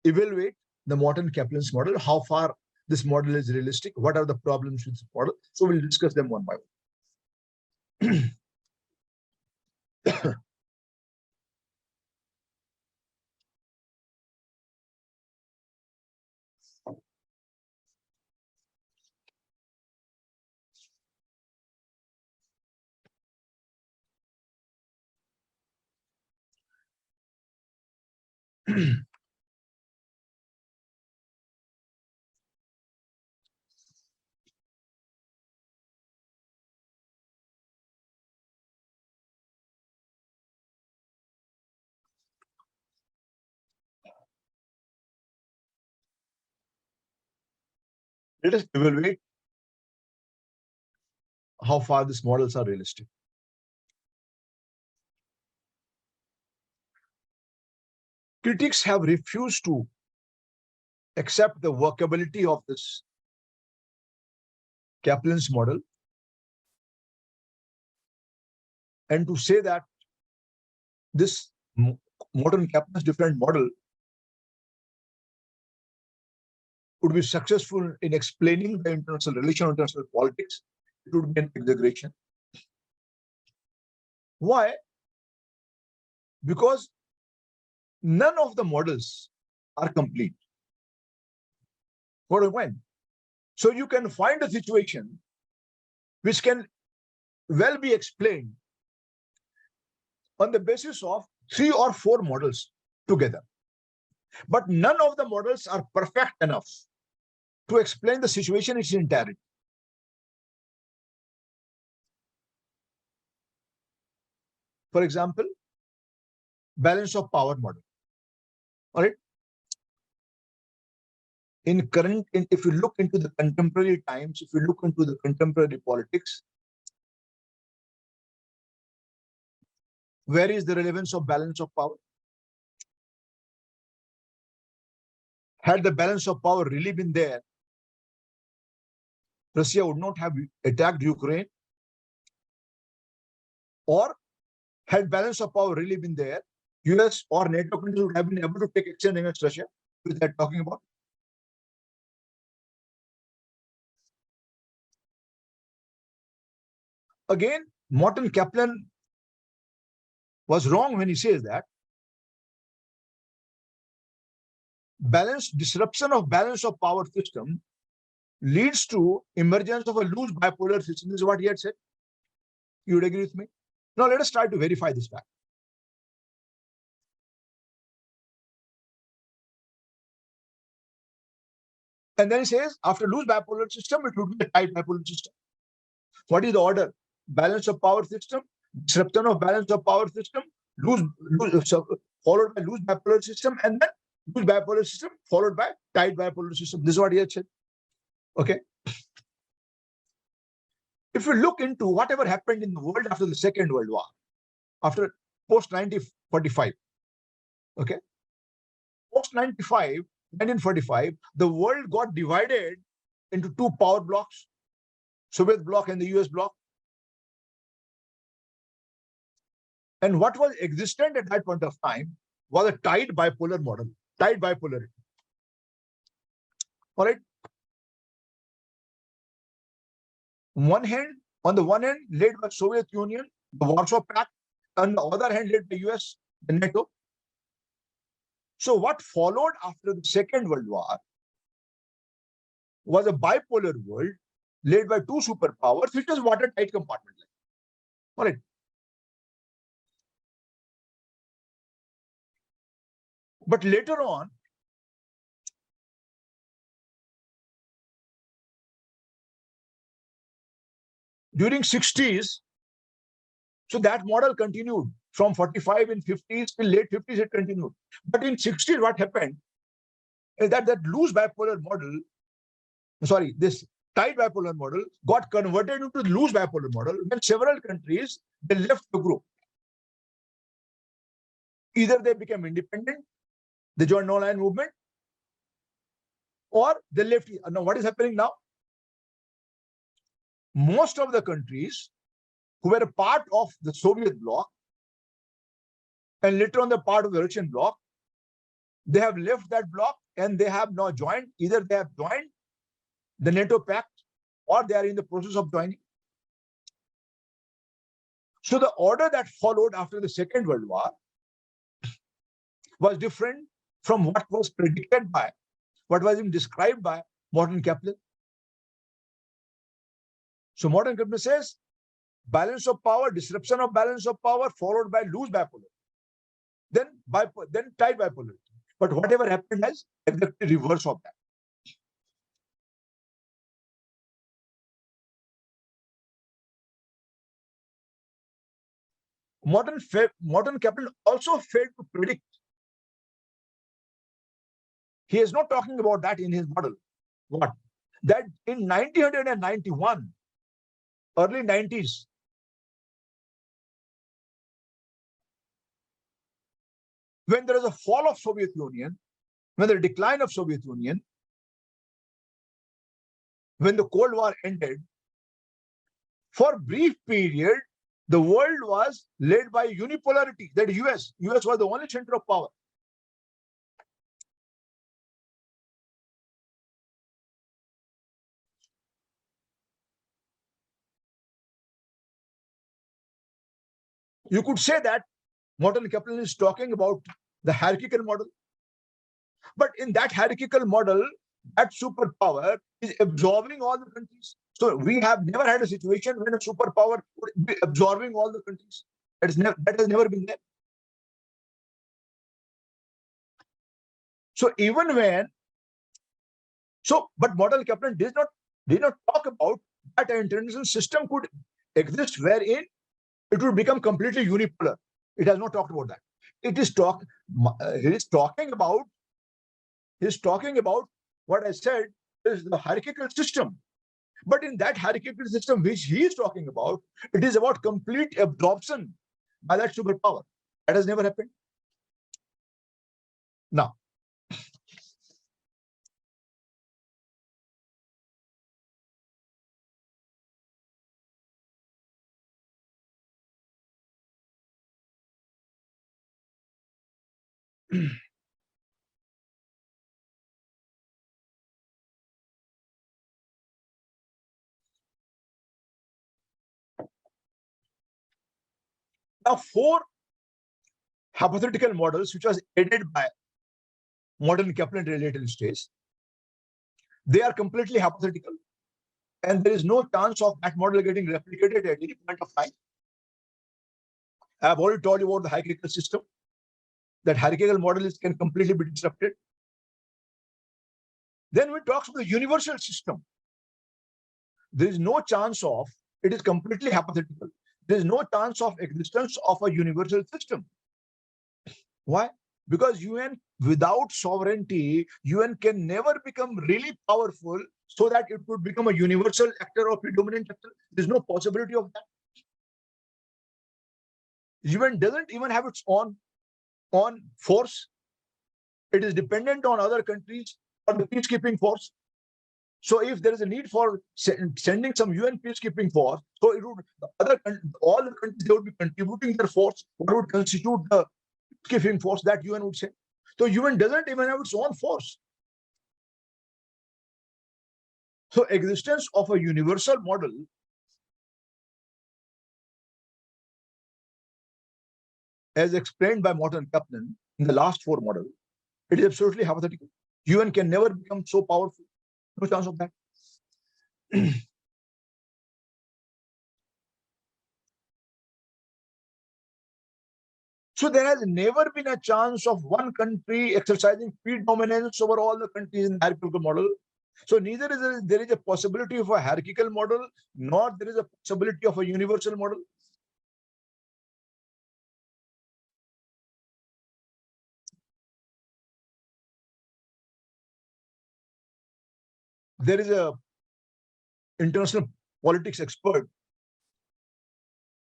evaluate the Morton Kaplan's model, how far this model is realistic, what are the problems with this model. So we'll discuss them one by one. Let us evaluate how far these models are realistic. Critics have refused to accept the workability of this Kaplan's model and to say that this Morton Kaplan's different model would be successful in explaining the international relation, international politics. It would be an exaggeration. Why? Because none of the models are complete. What do you mean? So you can find a situation which can well be explained on the basis of 3 or 4 models together. But none of the models are perfect enough to explain the situation in its entirety. For example, balance of power model. All right. If you look into the contemporary times, if you look into the contemporary politics, where is the relevance of balance of power? Had the balance of power really been there, Russia would not have attacked Ukraine. Or had balance of power really been there, US or NATO countries would have been able to take action against Russia, which they're talking about. Again, Morton Kaplan was wrong when he says that disruption of balance of power system leads to emergence of a loose bipolar system. This is what he had said. You would agree with me? Now let us try to verify this fact. And then he says, after loose bipolar system, it would be a tight bipolar system. What is the order? Balance of power system, disruption of balance of power system, loose followed by loose bipolar system, and then loose bipolar system followed by tight bipolar system. This is what he had said. Okay. If you look into whatever happened in the world after the Second World War, after post 1945, okay, post 1945, the world got divided into two power blocks, Soviet bloc and the US bloc. And what was existent at that point of time was a tight bipolar model, tight bipolarity. All right. On the one hand, led by Soviet Union, the Warsaw Pact, on the other hand, led by US, the NATO. So what followed after the Second World War was a bipolar world led by two superpowers, which was watertight compartment. All right. But later on, during 60s, so that model continued from 45 in 50s till late 50s, it continued. But in 60s, what happened is that loose bipolar model, sorry, this tight bipolar model got converted into the loose bipolar model when several countries, they left the group. Either they became independent, they joined no-line movement, or they left. Now, what is happening now? Most of the countries who were a part of the Soviet bloc and later on the part of the Russian bloc, they have left that bloc and they have now joined, either they have joined the NATO pact or they are in the process of joining. So the order that followed after the Second World War was different from what was predicted by, what was even described by Morton Kaplan. So Morton Kaplan says, balance of power, disruption of balance of power, followed by loose bipolar, then tight bipolarity. But whatever happened has exactly reverse of that. Morton Kaplan also failed to predict. He is not talking about that in his model. What? That in 1991, early 90s, when there is a fall of Soviet Union, when the decline of Soviet Union, when the Cold War ended, for a brief period, the world was led by unipolarity, that US was the only center of power. You could say that Morton Kaplan is talking about the hierarchical model. But in that hierarchical model, that superpower is absorbing all the countries. So we have never had a situation when a superpower would be absorbing all the countries. That has never been there. So even when, but Morton Kaplan did not talk about that an international system could exist wherein it would become completely unipolar. It has not talked about that. He is talking about what I said is the hierarchical system. But in that hierarchical system which he is talking about, it is about complete absorption by that superpower. That has never happened. Now, four hypothetical models which was added by Morton Kaplan relative stage, they are completely hypothetical. And there is no chance of that model getting replicated at any point of time. I have already told you about the hierarchical system. That hierarchical model can completely be disrupted. Then we talk about the universal system. There is no chance of, it is completely hypothetical. There is no chance of existence of a universal system. Why? Because UN, without sovereignty, UN can never become really powerful so that it would become a universal actor or predominant actor. There's no possibility of that. UN doesn't even have its own force. It is dependent on other countries or the peacekeeping force. So if there is a need for sending some UN peacekeeping force, so it would all the countries, they would be contributing their force. What would constitute the peacekeeping force that UN would say? So UN doesn't even have its own force. So existence of a universal model as explained by Morton Kaplan in the last four model, it is absolutely hypothetical. UN can never become so powerful. No chance of that. So there has never been a chance of one country exercising predominance over all the countries in the hierarchical model. So neither there is a possibility of a hierarchical model, nor there is a possibility of a universal model. There is a international politics expert,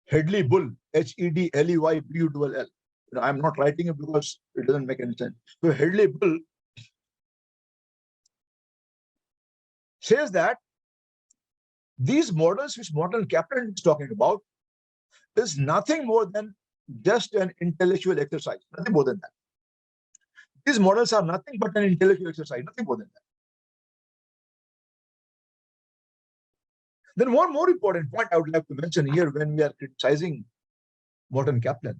Hedley Bull, Hedleybull. I'm not writing it because it doesn't make any sense. So Hedley Bull says that these models which Morton Kaplan is talking about is nothing more than just an intellectual exercise, nothing more than that. These models are nothing but an intellectual exercise, nothing more than that. Then one more important point I would like to mention here when we are criticizing Morton Kaplan.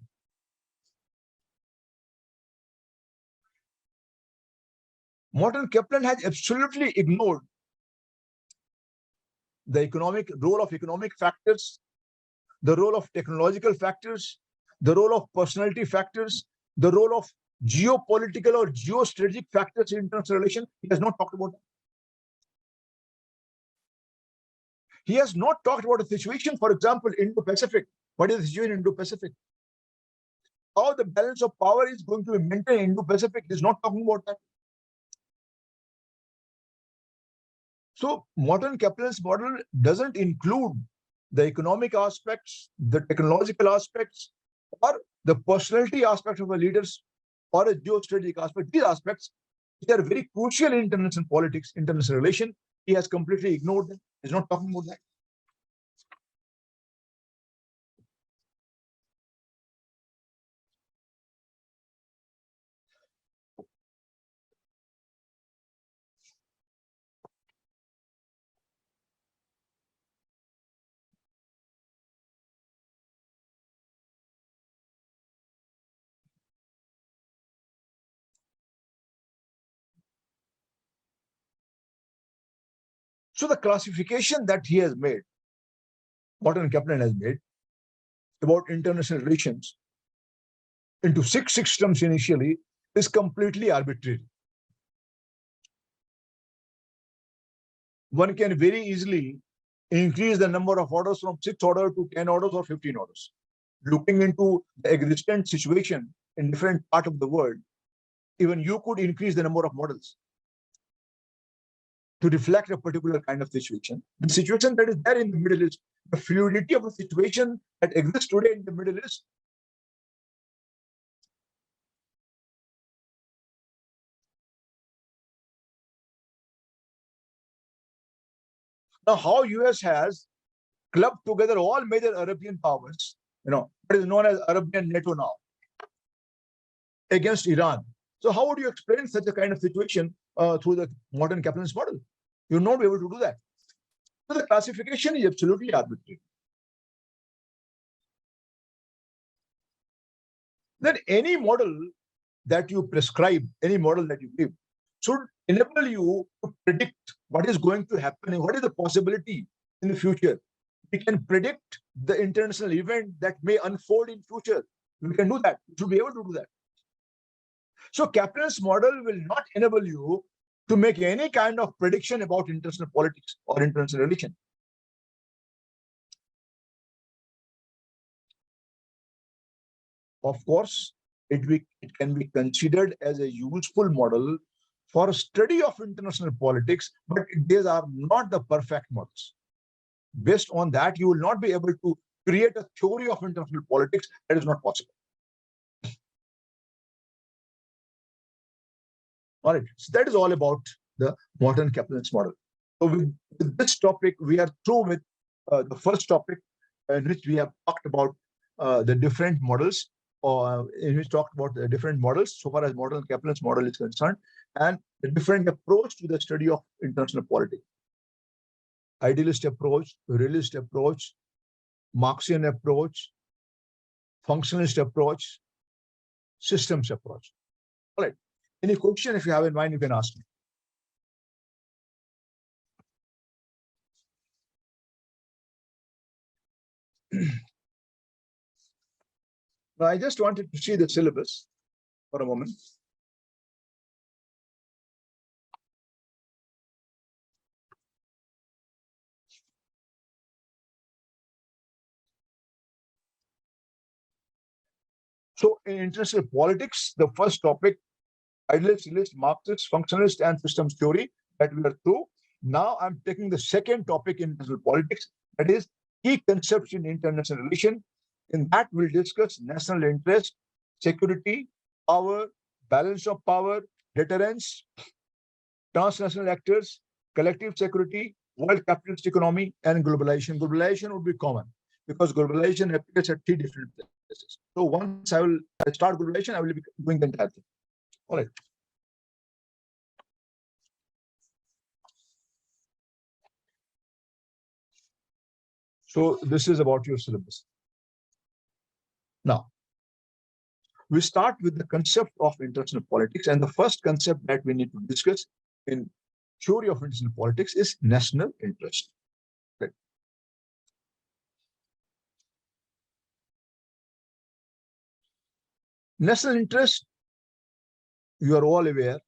Morton Kaplan has absolutely ignored the role of economic factors, the role of technological factors, the role of personality factors, the role of geopolitical or geostrategic factors in international relations. He has not talked about that. He has not talked about a situation, for example, Indo-Pacific. What is the situation in Indo-Pacific? How the balance of power is going to be maintained in Indo-Pacific. He's not talking about that. So Morton Kaplan's model doesn't include the economic aspects, the technological aspects, or the personality aspects of a leaders or a geostrategic aspect. These aspects, which are very crucial in international politics, international relation, he has completely ignored them. He's not talking about that. So the classification that he has made, Morton Kaplan has made about international relations into 6 systems initially is completely arbitrary. One can very easily increase the number of orders from 6 orders to 10 orders or 15 orders. Looking into the existent situation in different parts of the world, even you could increase the number of models to reflect a particular kind of situation. The situation that is there in the Middle East, the fluidity of the situation that exists today in the Middle East. Now, how US has clubbed together all major Arabian powers, what is known as Arabian NATO now, against Iran. So how would you explain such a kind of situation through the Morton Kaplan's model? You'll not be able to do that. So the classification is absolutely arbitrary. Then any model that you prescribe, any model that you give, should enable you to predict what is going to happen and what is the possibility in the future. We can predict the international event that may unfold in future. We can do that. We should be able to do that. So Kaplan's model will not enable you to make any kind of prediction about international politics or international relations. Of course, it can be considered as a useful model for study of international politics, but these are not the perfect models. Based on that, you will not be able to create a theory of international politics. That is not possible. All right, so that is all about the modern capitalist model. So with this topic, we are through with the first topic, in which we have talked about the different models, in which talked about the different models so far as modern capitalist model is concerned, and the different approach to the study of international politics. Idealist approach, realist approach, Marxian approach, functionalist approach, systems approach. All right. Any question, if you have in mind, you can ask me. Now, I just wanted to see the syllabus for a moment. So in international politics, the first topic, idealist, realist, Marxist, functionalist, and systems theory, that we are through. Now I'm taking the second topic in international politics, that is key concepts in international relation. In that, we'll discuss national interest, security, power, balance of power, deterrence, transnational actors, collective security, world capitalist economy, and globalization. Globalization would be common because globalization appears at 3 different places. So once I will start globalization, I will be doing the entire thing. All right. So this is about your syllabus. Now, we start with the concept of international politics, and the first concept that we need to discuss in theory of international politics is national interest. Right. National interest, you are all aware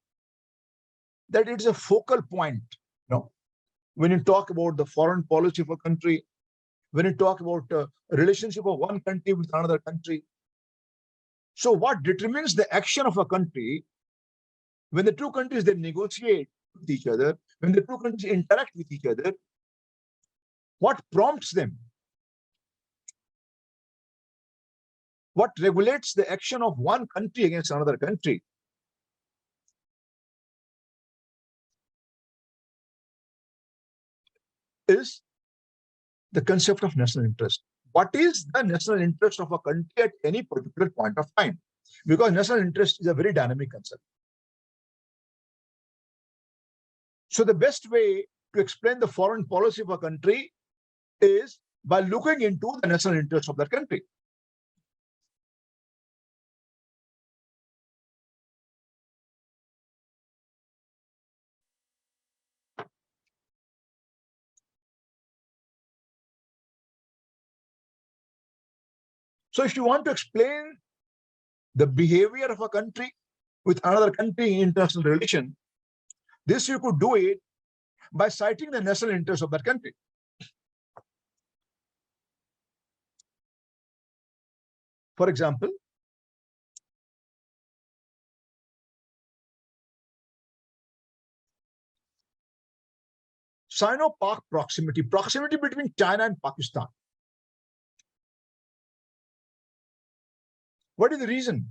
that it's a focal point. When you talk about the foreign policy of a country, when you talk about a relationship of one country with another country. So what determines the action of a country when the two countries they negotiate with each other, when the two countries interact with each other, what prompts them? What regulates the action of one country against another country? Is the concept of national interest. What is the national interest of a country at any particular point of time? Because national interest is a very dynamic concept. So the best way to explain the foreign policy of a country is by looking into the national interest of that country. So if you want to explain the behavior of a country with another country in international relation, this you could do it by citing the national interest of that country. For example, Sino-Pak proximity between China and Pakistan. What is the reason?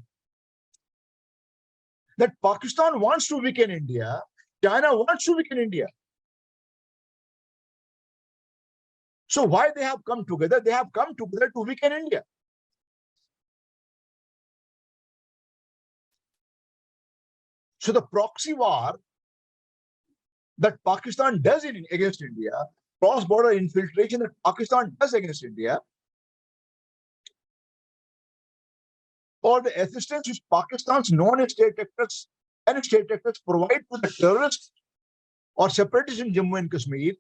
That Pakistan wants to weaken India, China wants to weaken India. So why they have come together? They have come together to weaken India. So the proxy war that Pakistan does against India, cross-border infiltration that Pakistan does against India, or the assistance which Pakistan's non-state actors and state actors provide to the terrorists or separatists in Jammu and Kashmir,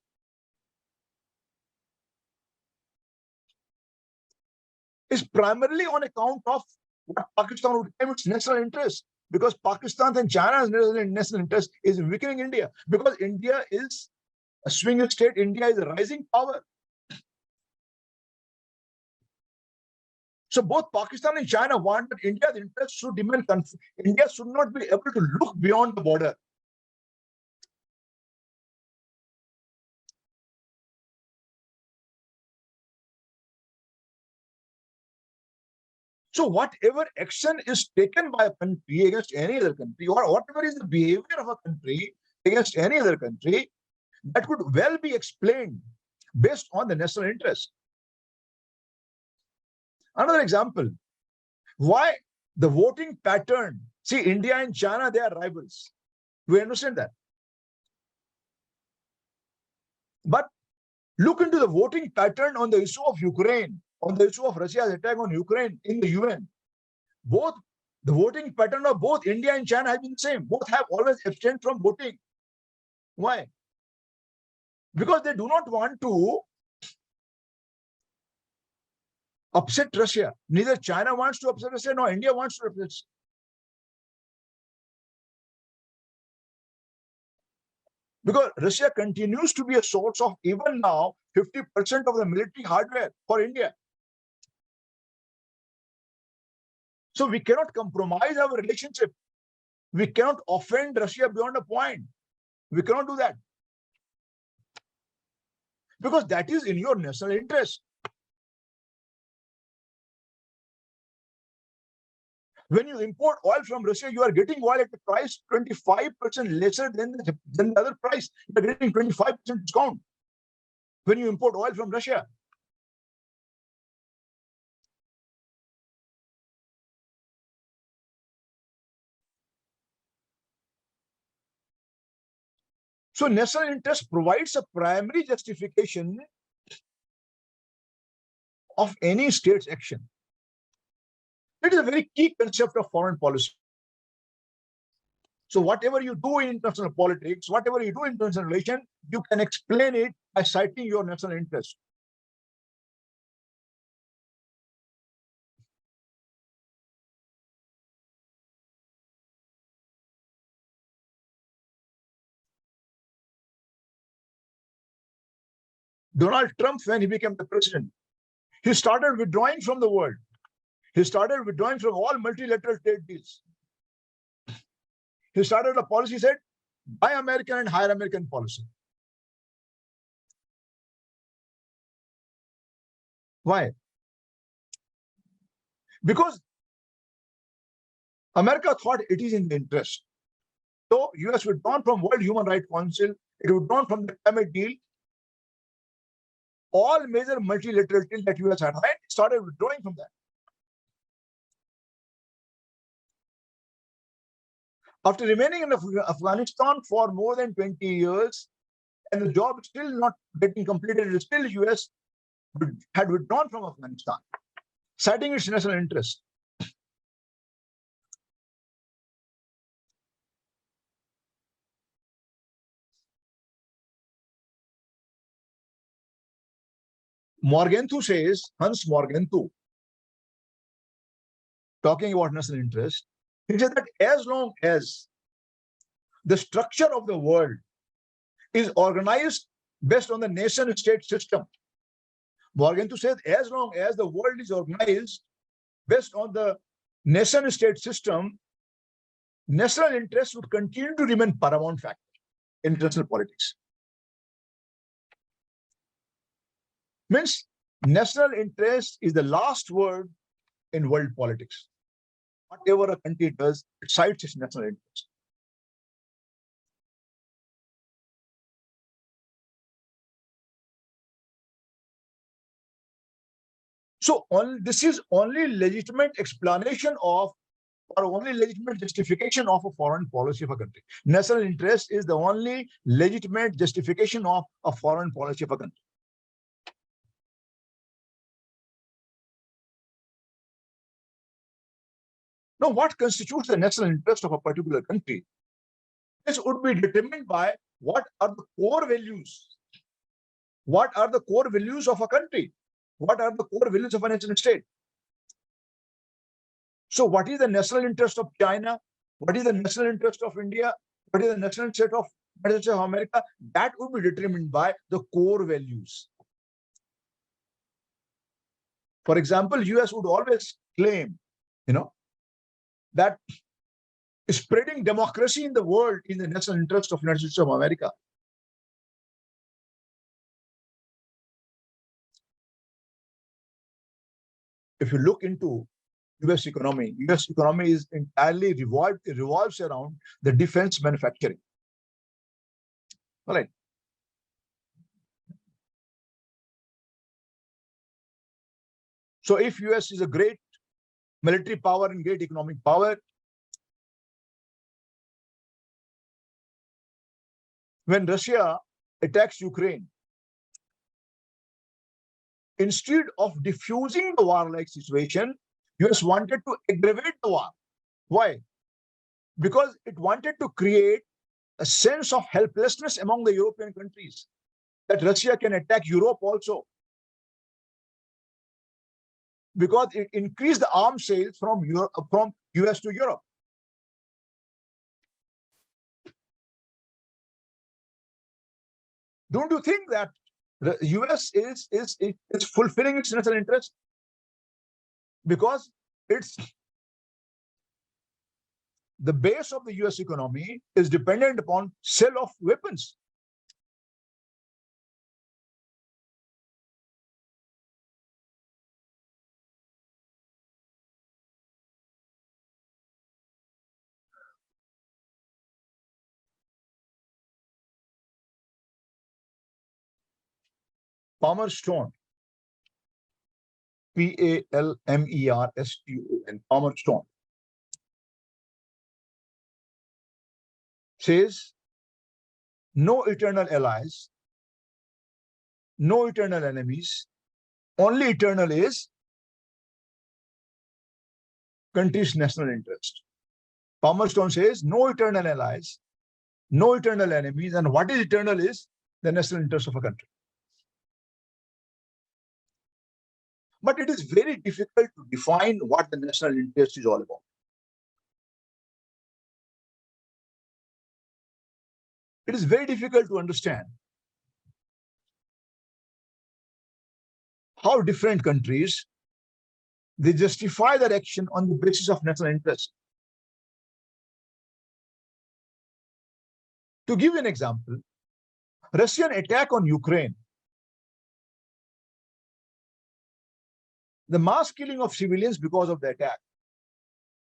is primarily on account of what Pakistan would claim its national interest. Because Pakistan and China's national interest is weakening India. Because India is a swing state, India is a rising power. So both Pakistan and China want that India's interests should remain. India should not be able to look beyond the border. So whatever action is taken by a country against any other country, or whatever is the behavior of a country against any other country, that could well be explained based on the national interest. Another example, why the voting pattern. See, India and China, they are rivals. We understand that. But look into the voting pattern on the issue of Ukraine, on the issue of Russia's attack on Ukraine in the UN. Both the voting pattern of both India and China has been the same. Both have always abstained from voting. Why? Because they do not want to upset Russia. Neither China wants to upset Russia, nor India wants to upset Russia. Because Russia continues to be a source of, even now, 50% of the military hardware for India. So we cannot compromise our relationship. We cannot offend Russia beyond a point. We cannot do that. Because that is in your national interest. When you import oil from Russia, you are getting oil at a price 25% lesser than the other price. You are getting 25% discount when you import oil from Russia. So national interest provides a primary justification of any state's action. It is a very key concept of foreign policy. So whatever you do in international politics, whatever you do in international relations, you can explain it by citing your national interest. Donald Trump, when he became the president, he started withdrawing from the world. He started withdrawing from all multilateral trade deals. He started a policy, said, buy American and hire American policy. Why? Because America thought it is in the interest. So US withdrawn from World Human Rights Council, it withdrawn from the climate deal. All major multilateral deals that US had signed started withdrawing from that. After remaining in Afghanistan for more than 20 years, and the job still not getting completed, still US had withdrawn from Afghanistan, citing its national interest. Morgenthau says, Hans Morgenthau, talking about national interest, he said that as long as the structure of the world is organized based on the nation-state system, Morgenthau says, as long as the world is organized based on the nation-state system, national interest would continue to remain paramount factor in international politics. Means national interest is the last word in world politics. Whatever a country does, it cites its national interest. So this is only legitimate explanation of, or only legitimate justification of a foreign policy of a country. National interest is the only legitimate justification of a foreign policy of a country. Now, what constitutes the national interest of a particular country? This would be determined by what are the core values. What are the core values of a country? What are the core values of a nation state? So what is the national interest of China? What is the national interest of India? What is the national interest of America? That would be determined by the core values. For example, US would always claim, that spreading democracy in the world in the national interest of United States of America. If you look into US economy is entirely revolves around the defense manufacturing. All right. So if US is a great military power and great economic power, when Russia attacks Ukraine, instead of diffusing the war-like situation, US wanted to aggravate the war. Why? Because it wanted to create a sense of helplessness among the European countries, that Russia can attack Europe also, because it increased the arms sales from US to Europe. Don't you think that the US is fulfilling its national interest? Because it's the base of the US economy is dependent upon sale of weapons. Palmer Stone, Palmerston, Palmer Stone, says no eternal allies, no eternal enemies, only eternal is country's national interest. Palmerston says no eternal allies, no eternal enemies, and what is eternal is the national interest of a country. But it is very difficult to define what the national interest is all about. It is very difficult to understand how different countries, they justify their action on the basis of national interest. To give an example, Russian attack on Ukraine, the mass killing of civilians because of the attack.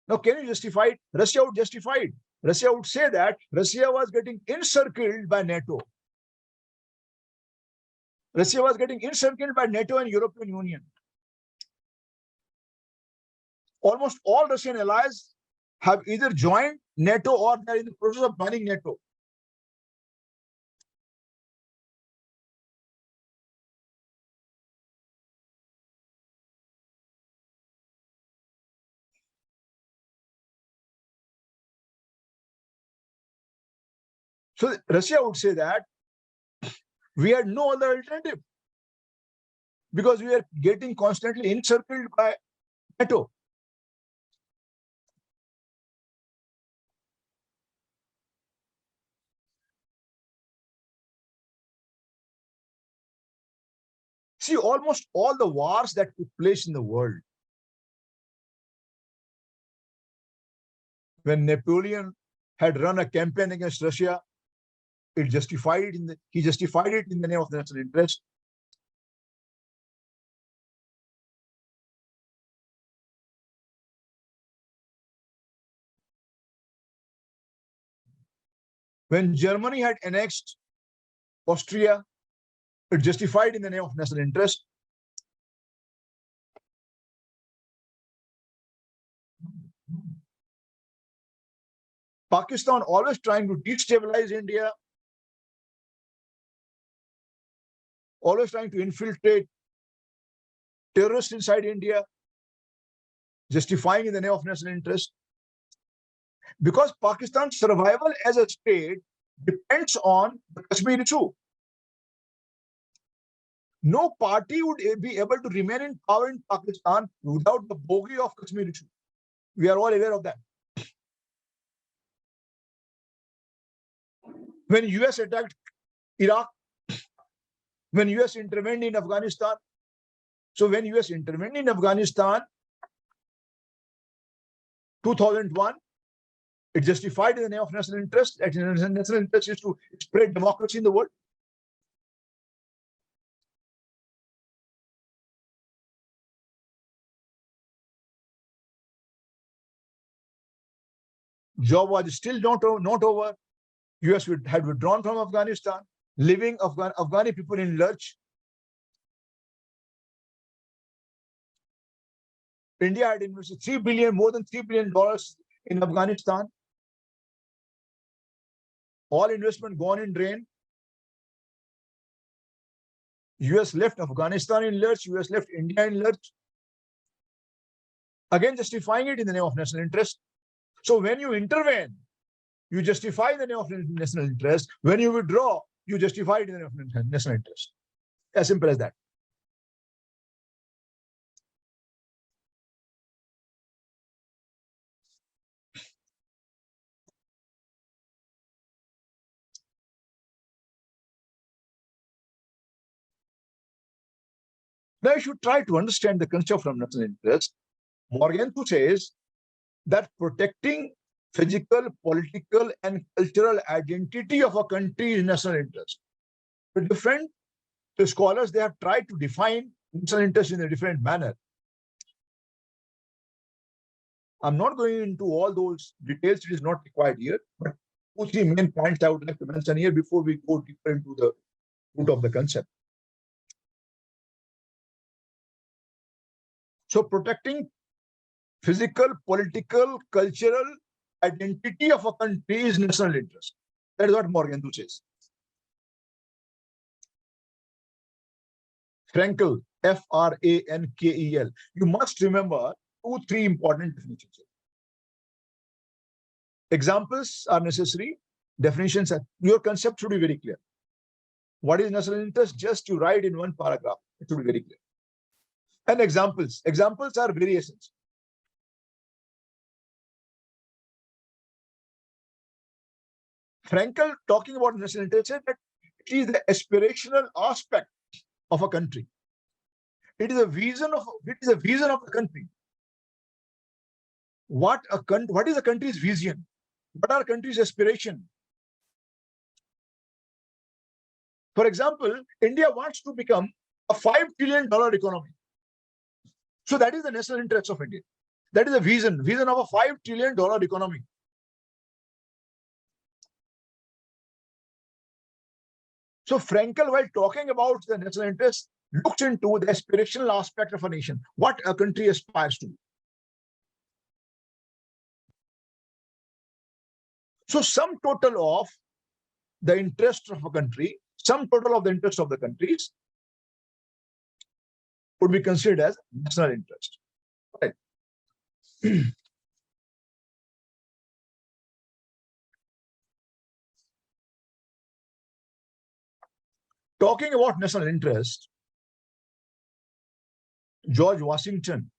Now, can you justify it? Russia would justify it. Russia would say that Russia was getting encircled by NATO. Russia was getting encircled by NATO and European Union. Almost all Russian allies have either joined NATO or they're in the process of joining NATO. So Russia would say that we had no other alternative because we are getting constantly encircled by NATO. See, almost all the wars that took place in the world, when Napoleon had run a campaign against Russia, he justified it in the name of the national interest. When Germany had annexed Austria, it justified in the name of national interest. Pakistan always trying to destabilize India, always trying to infiltrate terrorists inside India, justifying in the name of national interest. Because Pakistan's survival as a state depends on the Kashmir issue. No party would be able to remain in power in Pakistan without the bogey of Kashmir issue. We are all aware of that. When US attacked Iraq, when US intervened in Afghanistan, So when US intervened in Afghanistan, 2001, it justified in the name of national interest. That national interest is to spread democracy in the world. Job was still not over. US had withdrawn from Afghanistan, leaving Afghani people in lurch. India had invested more than $3 billion in Afghanistan. All investment gone in drain. US left Afghanistan in lurch. US left India in lurch. Again, justifying it in the name of national interest. So when you intervene, you justify the name of national interest. When you withdraw, you justify it in the name of national interest. As simple as that. Now you should try to understand the concept of national interest. Morgenthau says that protecting physical, political, and cultural identity of a country is national interest. The different scholars, they have tried to define national interest in a different manner. I'm not going into all those details, it is not required here, but 2-3 main points I would like to mention here before we go deeper into the root of the concept. So protecting physical, political, cultural identity of a country is national interest. That is what Morgenthau says. Frankel, Frankel. You must remember 2-3 important definitions. Examples are necessary. Definitions are, your concept should be very clear. What is national interest? Just to write in one paragraph. It should be very clear. And examples. Examples are variations. Frankel, talking about national interest, said that it is the aspirational aspect of a country. It is a vision of the country. What is a country's vision? What are a country's aspiration? For example, India wants to become a $5 trillion economy. So that is the national interest of India. That is the vision of a $5 trillion economy. So Frankel, while talking about the national interest, looks into the aspirational aspect of a nation, what a country aspires to. So sum total of the interest of a country, sum total of the interest of the countries would be considered as national interest. Right. Talking about national interest, George Washington,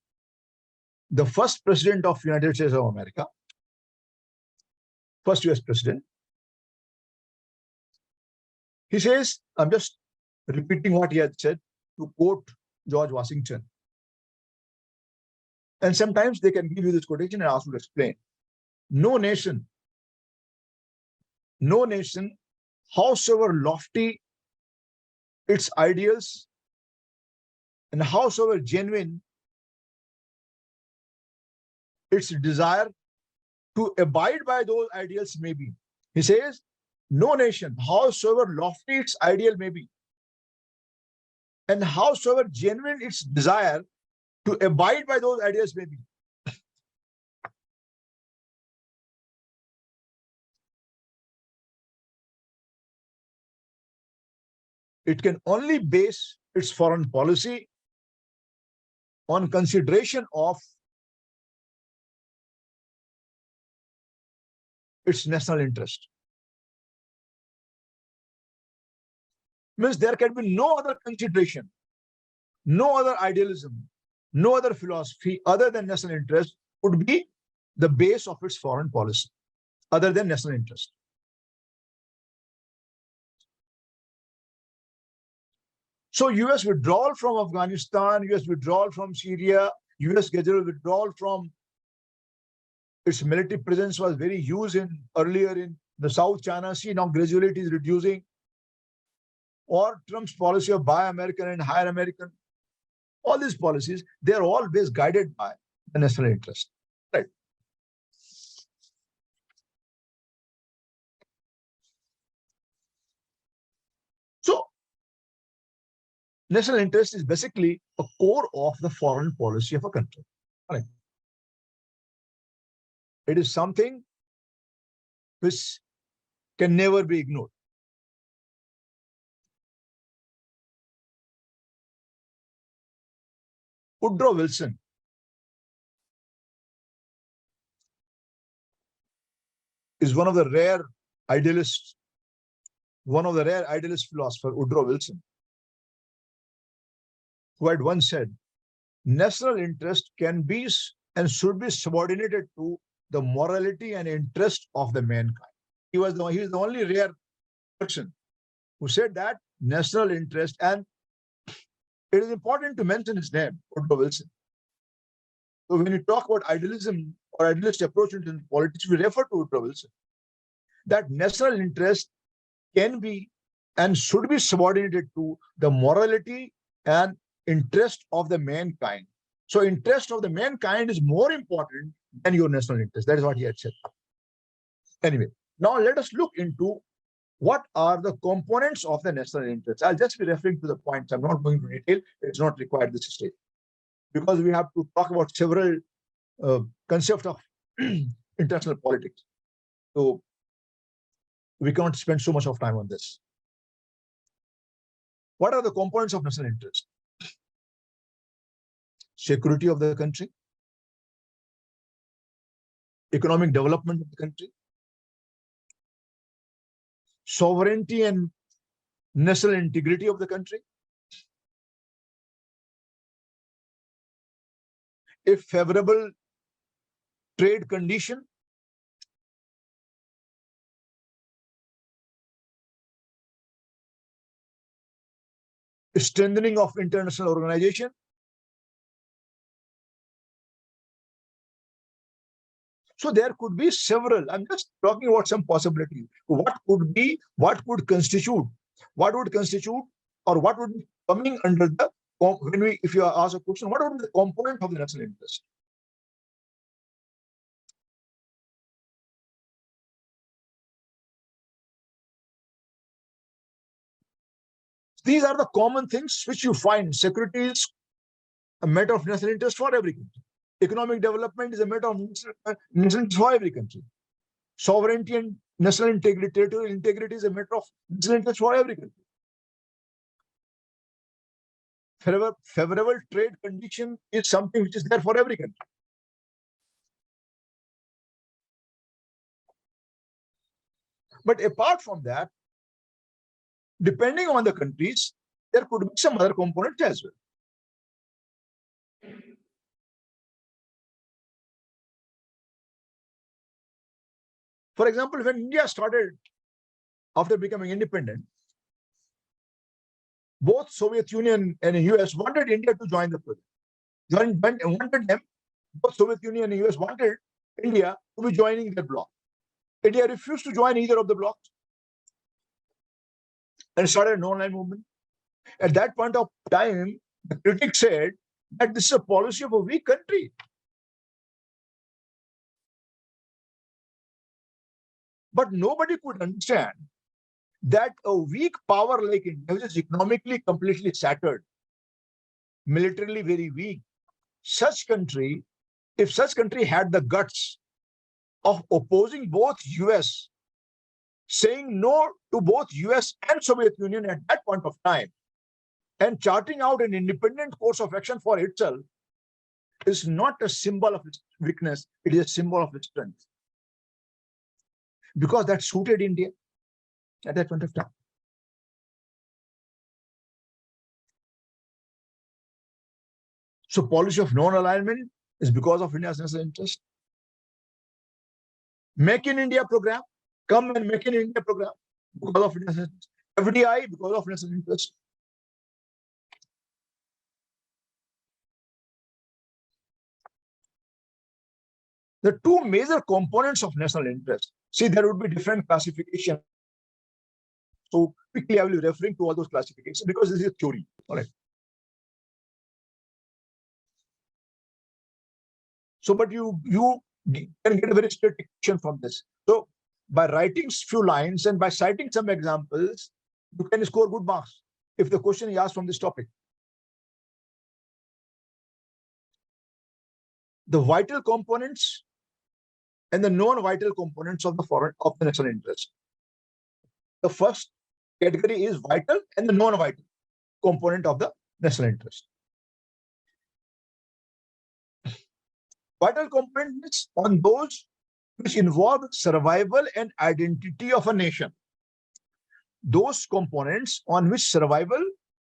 the first president of United States of America, first US president, he says, I'm just repeating what he had said to quote George Washington. And sometimes they can give you this quotation and ask you to explain. No nation, howsoever lofty its ideals and howsoever genuine its desire to abide by those ideals may be. He says, no nation, howsoever lofty its ideal may be, and howsoever genuine its desire to abide by those ideas may be, it can only base its foreign policy on consideration of its national interest. Means there can be no other consideration, no other idealism, no other philosophy other than national interest would be the base of its foreign policy, other than national interest. So US withdrawal from Afghanistan, US withdrawal from Syria, US gradual withdrawal from its military presence was very huge earlier in the South China Sea. Now gradually it is reducing. Or Trump's policy of buy American and hire American. All these policies, they are always guided by the national interest. Right. So national interest is basically a core of the foreign policy of a country. Right. It is something which can never be ignored. Woodrow Wilson is one of the rare idealists, philosophers, Woodrow Wilson, who had once said, national interest can be and should be subordinated to the morality and interest of the mankind. He is the only rare person who said that national interest, and it is important to mention his name, Woodrow Wilson. So when you talk about idealism or idealist approach into politics, we refer to Woodrow Wilson. That national interest can be and should be subordinated to the morality and interest of the mankind. So interest of the mankind is more important than your national interest. That is what he had said. Anyway, now let us look into what are the components of the national interest. I'll just be referring to the points. I'm not going to detail. It's not required at this stage, because we have to talk about several concepts of international politics. So we can't spend so much of time on this. What are the components of national interest? Security of the country, economic development of the country, sovereignty and national integrity of the country, a favorable trade condition, strengthening of international organization, so there could be several. I'm just talking about some possibilities. What would constitute, or what would be coming under the, if you ask a question, what would be the component of the national interest? These are the common things which you find. Security is a matter of national interest for every country. Economic development is a matter of national interest for every country. Sovereignty and national integrity, territorial integrity is a matter of national interest for every country. Favorable trade condition is something which is there for every country. But apart from that, depending on the countries, there could be some other components as well. For example, when India started after becoming independent, both Soviet Union and US wanted India to join the project. Both Soviet Union and US wanted India to be joining the bloc. India refused to join either of the blocs and started an online movement. At that point of time, the critics said that this is a policy of a weak country. But nobody could understand that a weak power like India, which is economically completely shattered, militarily very weak, if such country had the guts of opposing both US, saying no to both US and Soviet Union at that point of time, and charting out an independent course of action for itself, is not a symbol of weakness, it is a symbol of strength. Because that suited India at that point of time. So policy of non-alignment is because of India's national interest. Make in India program, come and make in India program because of India's interest. FDI because of national interest. The two major components of national interest. See, there would be different classification. So quickly, I will be referring to all those classifications because this is a theory. All right. So, but you can get a very straight picture from this. So, by writing few lines and by citing some examples, you can score good marks if the question is asked from this topic. The vital components and the non-vital components of the national interest. The first category is vital and the non-vital component of the national interest. Vital components on those which involve survival and identity of a nation. Those components on which survival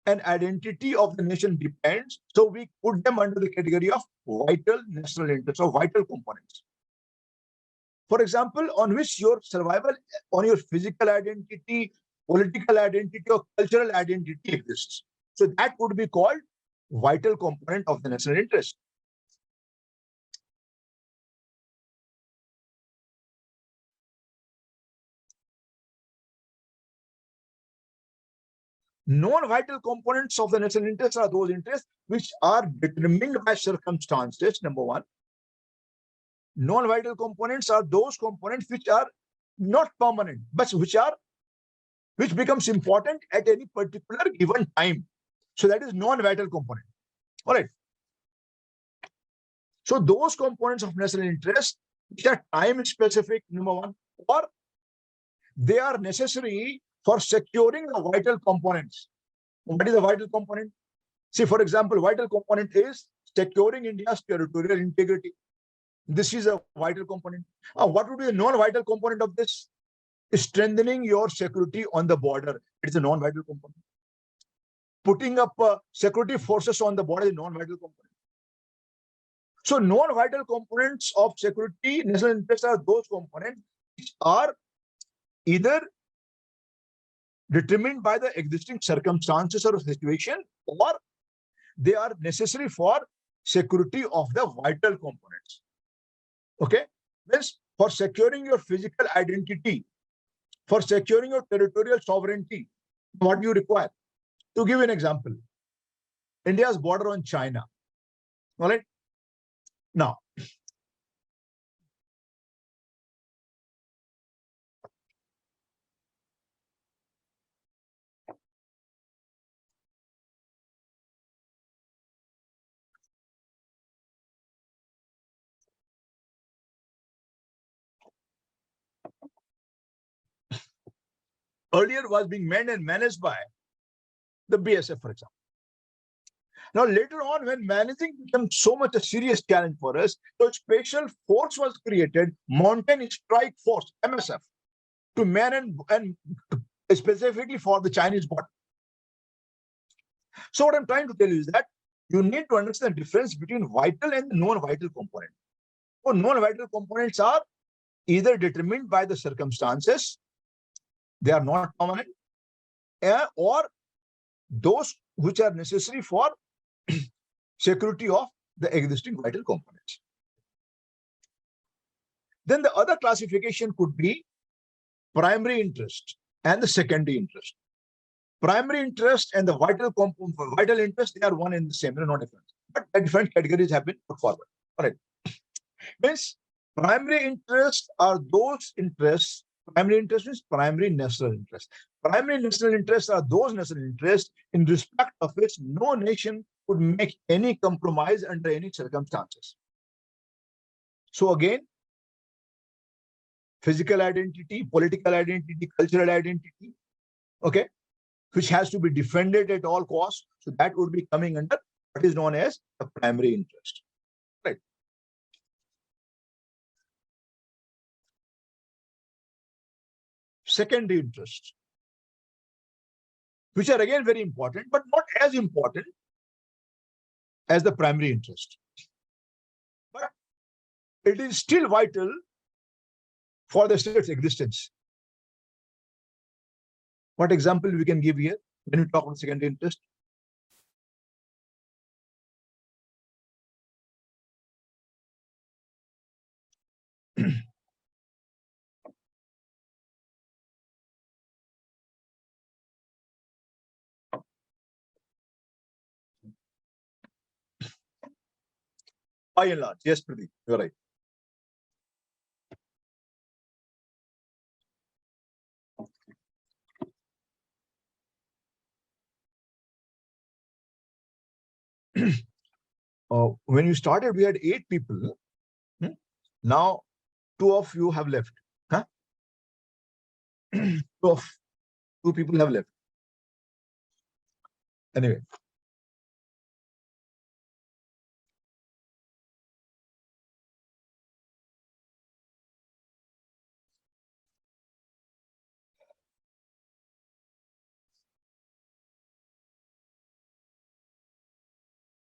and identity of the nation depends. So we put them under the category of vital national interest or vital components. For example, on which your survival, on your physical identity, political identity, or cultural identity exists. So that would be called vital component of the national interest. Non-vital components of the national interest are those interests which are determined by circumstances, number one. Non-vital components are those components which are not permanent, but which becomes important at any particular given time. So that is non-vital component. All right. So those components of national interest which are time specific, number one, or they are necessary for securing the vital components. What is the vital component? See, for example, vital component is securing India's territorial integrity. This is a vital component. What would be the non-vital component of this? Strengthening your security on the border. It is a non-vital component. Putting up security forces on the border is a non-vital component. So non-vital components of security, national interest are those components which are either determined by the existing circumstances or situation, or they are necessary for security of the vital components. Okay? Means for securing your physical identity, for securing your territorial sovereignty, what do you require? To give an example, India's border on China. All right? Now, earlier was being manned and managed by the BSF, for example. Now, later on, when managing became so much a serious challenge for us, so a special force was created, Mountain Strike Force, MSF, to man and specifically for the Chinese border. So what I'm trying to tell you is that you need to understand the difference between vital and non-vital component. So non-vital components are either determined by the circumstances, they are not permanent, or those which are necessary for security of the existing vital components. Then the other classification could be primary interest and the secondary interest. Primary interest and the vital interest, they are one and the same, they're not different. But different categories have been put forward. All right. Means primary interests are those interests. Primary interest means primary national interest. Primary national interests are those national interests in respect of which no nation could make any compromise under any circumstances. So again, physical identity, political identity, cultural identity, okay, which has to be defended at all costs. So that would be coming under what is known as the primary interest. Right. Secondary interest, which are again very important, but not as important as the primary interest. But it is still vital for the state's existence. What example we can give here when we talk about secondary interest? By and large, yes, Pradeep, you're right. When you started, we had 8 people. Now, 2 of you have left. Huh? 2 people have left. Anyway.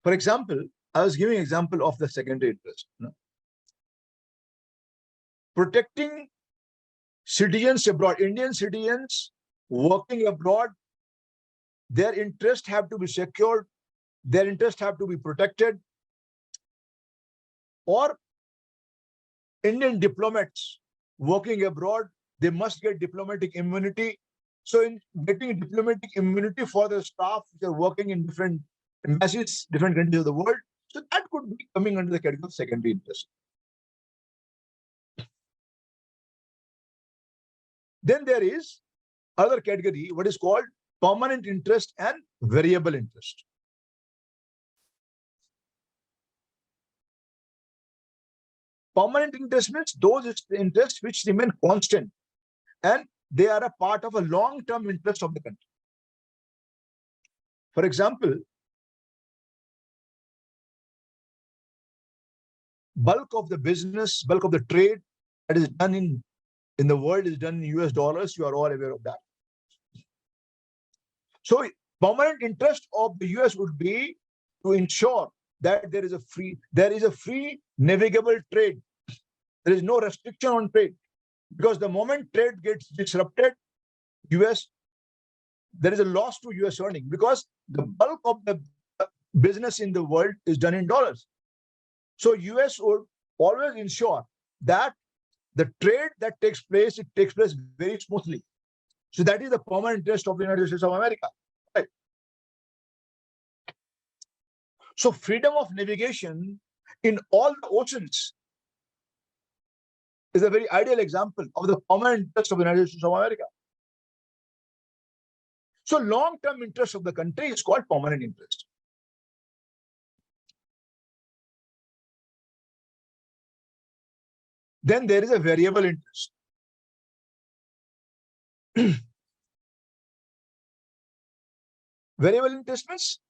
For example, I was giving an example of the secondary interest. Protecting citizens abroad, Indian citizens working abroad, their interests have to be secured, their interests have to be protected. Or Indian diplomats working abroad, they must get diplomatic immunity. So in getting diplomatic immunity for the staff which are working in different embassies, different countries of the world, so that could be coming under the category of secondary interest. Then there is other category, what is called permanent interest and variable interest. Permanent interest means those interests which remain constant and they are a part of a long-term interest of the country. For example, bulk of the business, bulk of the trade that is done in the world is done in US dollars. You are all aware of that. So permanent interest of the US would be to ensure that there is a free navigable trade. There is no restriction on trade, because the moment trade gets disrupted, US, there is a loss to US earning, because the bulk of the business in the world is done in dollars. So US would always ensure that the trade that takes place, it takes place very smoothly. So that is the permanent interest of the United States of America. Right? So freedom of navigation in all the oceans is a very ideal example of the permanent interest of the United States of America. So long-term interest of the country is called permanent interest. Then there is a variable interest. Variable interest means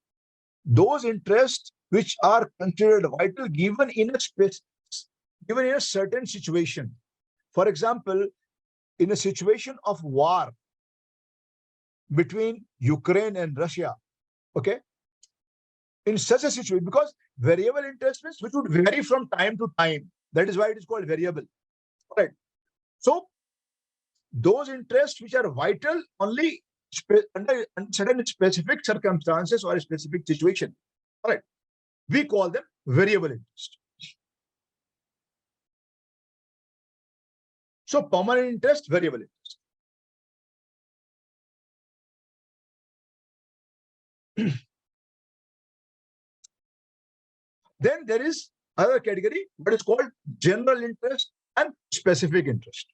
those interests which are considered vital given in a certain situation. For example, in a situation of war between Ukraine and Russia, okay? In such a situation, because variable interest means which would vary from time to time. That is why it is called variable. Right? So those interests which are vital only under certain specific circumstances or a specific situation. All right. We call them variable interest. So permanent interest, variable interest. Then there is other category, what is called general interest and specific interest.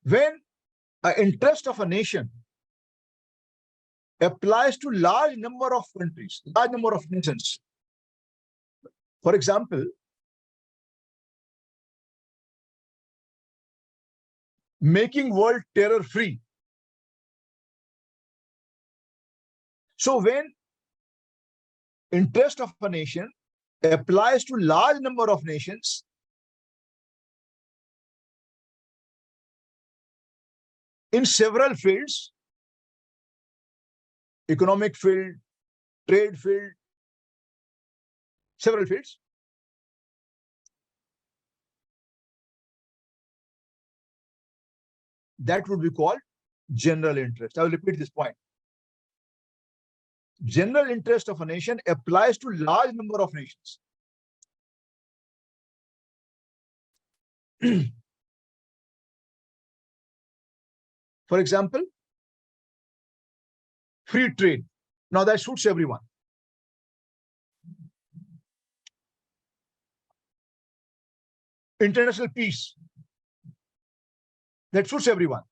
When an interest of a nation applies to large number of countries, large number of nations. For example, making world terror free. So when interest of a nation applies to large number of nations, in several fields, economic field, trade field, several fields, that would be called general interest. I will repeat this point. General interest of a nation applies to large number of nations. For example, free trade. Now that suits everyone. international peace. That suits everyone.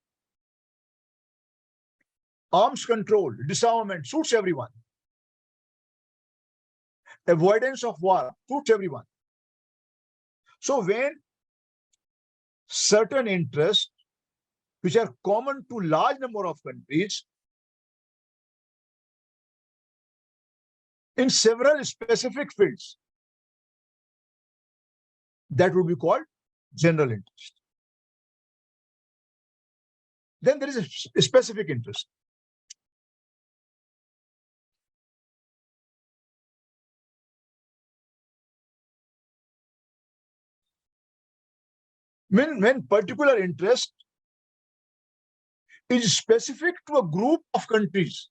Arms control, disarmament suits everyone. Avoidance of war suits everyone. So when certain interests which are common to large number of countries in several specific fields, that would be called general interest. Then there is a specific interest. When particular interest is specific to a group of countries,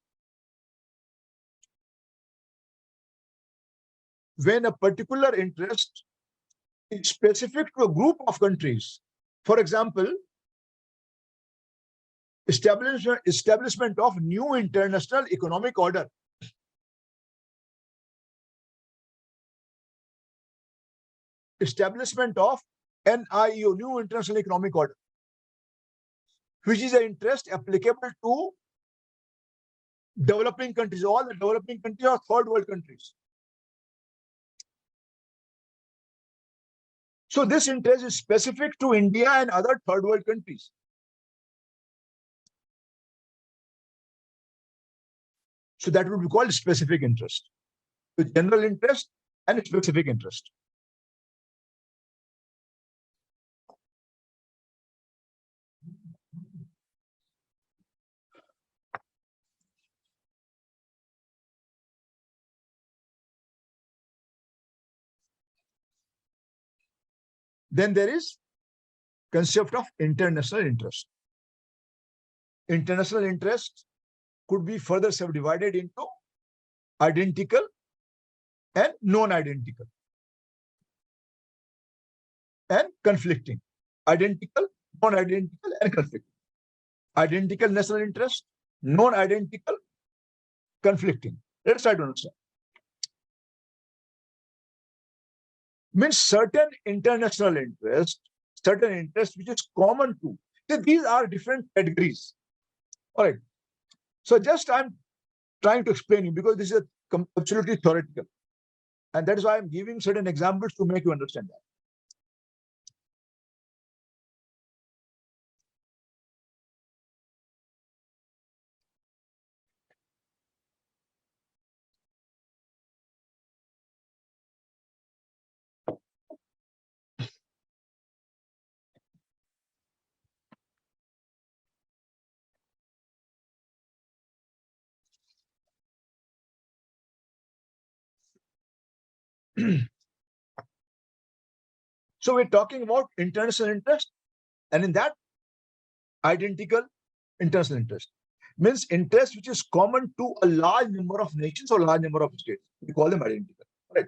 when a particular interest is specific to a group of countries, for example, establishment of new international economic order, establishment of NIEO, new international economic order, which is an interest applicable to developing countries. All the developing countries are third world countries. So this interest is specific to India and other third world countries. So that would be called specific interest. With general interest and specific interest. Then there is concept of international interest. International interest could be further subdivided into identical and non-identical and conflicting. Identical, non-identical, and conflicting. Identical national interest, non-identical, conflicting. Let's try to understand. Means certain international interest, which is common to. So these are different categories. All right. So just I'm trying to explain you because this is absolutely theoretical. And that is why I'm giving certain examples to make you understand that. So we're talking about international interest, and in that, identical international interest means interest which is common to a large number of nations or large number of states. We call them identical, right?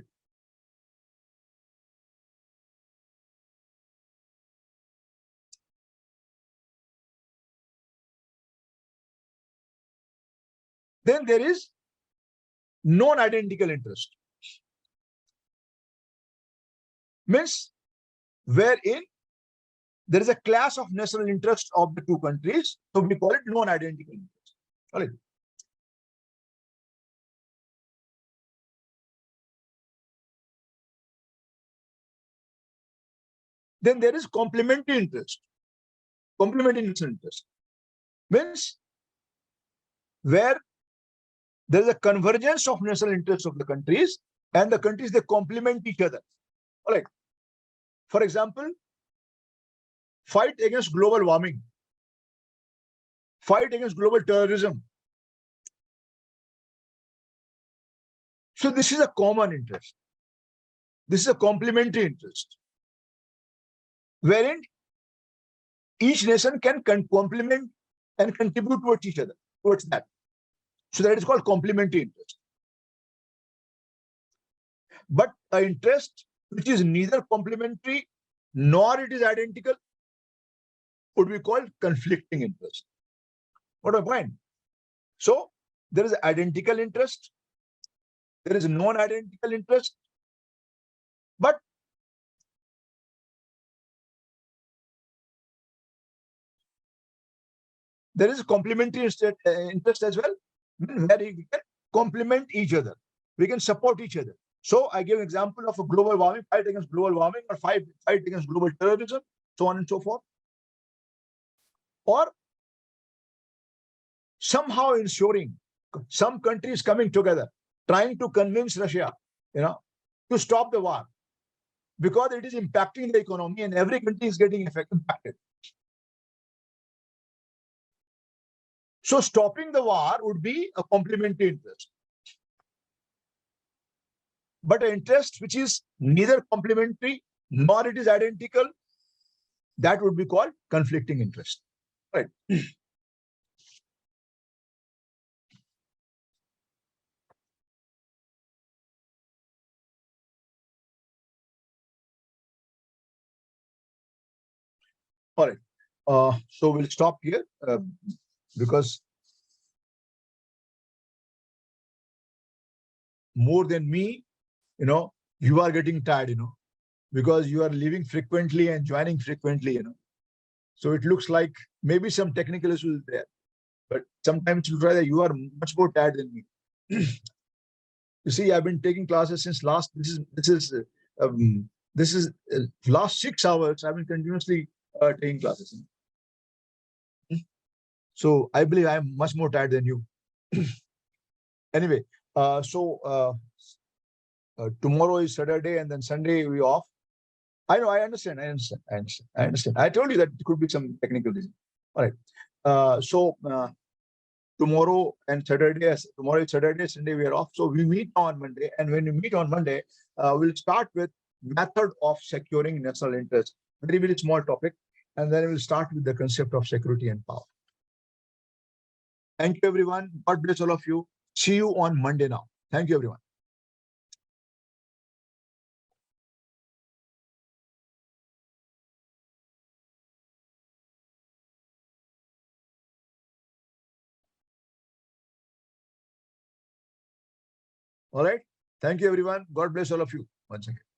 Then there is non-identical interest, means wherein there is a class of national interest of the two countries, so we call it non-identical interest. All right. Then there is complementary interest. Complementary national interest means where there is a convergence of national interests of the countries, and the countries, they complement each other. All right. For example, fight against global warming, fight against global terrorism. So this is a common interest. This is a complementary interest, wherein each nation can complement and contribute towards each other, towards that. So that is called complementary interest. But an interest which is neither complementary nor it is identical would be called conflicting interest. What a point. So there is identical interest, there is a non-identical interest, but there is complementary interest as well, where we can complement each other. We can support each other. So I give an example of a global warming, fight against global warming, or fight against global terrorism, so on and so forth. Or somehow ensuring some countries coming together, trying to convince Russia, to stop the war, because it is impacting the economy and every country is getting impacted. So stopping the war would be a complementary interest. But an interest which is neither complementary nor it is identical, that would be called conflicting interest. Right. All right. So we'll stop here because more than me, you are getting tired, because you are leaving frequently and joining frequently, So it looks like maybe some technical issues there, but sometimes you try that you are much more tired than me. You see, I've been taking classes since last. This is last 6 hours. I've been continuously taking classes. So I believe I'm much more tired than you. Anyway, tomorrow is Saturday and then Sunday we off. I know, I understand. I told you that it could be some technical reason. All right. Tomorrow and Saturday, tomorrow is Saturday, Sunday we are off. So we meet on Monday. And when we meet on Monday, we'll start with method of securing national interest. Very, very small topic. And then we'll start with the concept of security and power. Thank you, everyone. God bless all of you. See you on Monday now. Thank you, everyone. All right. Thank you, everyone. God bless all of you once again.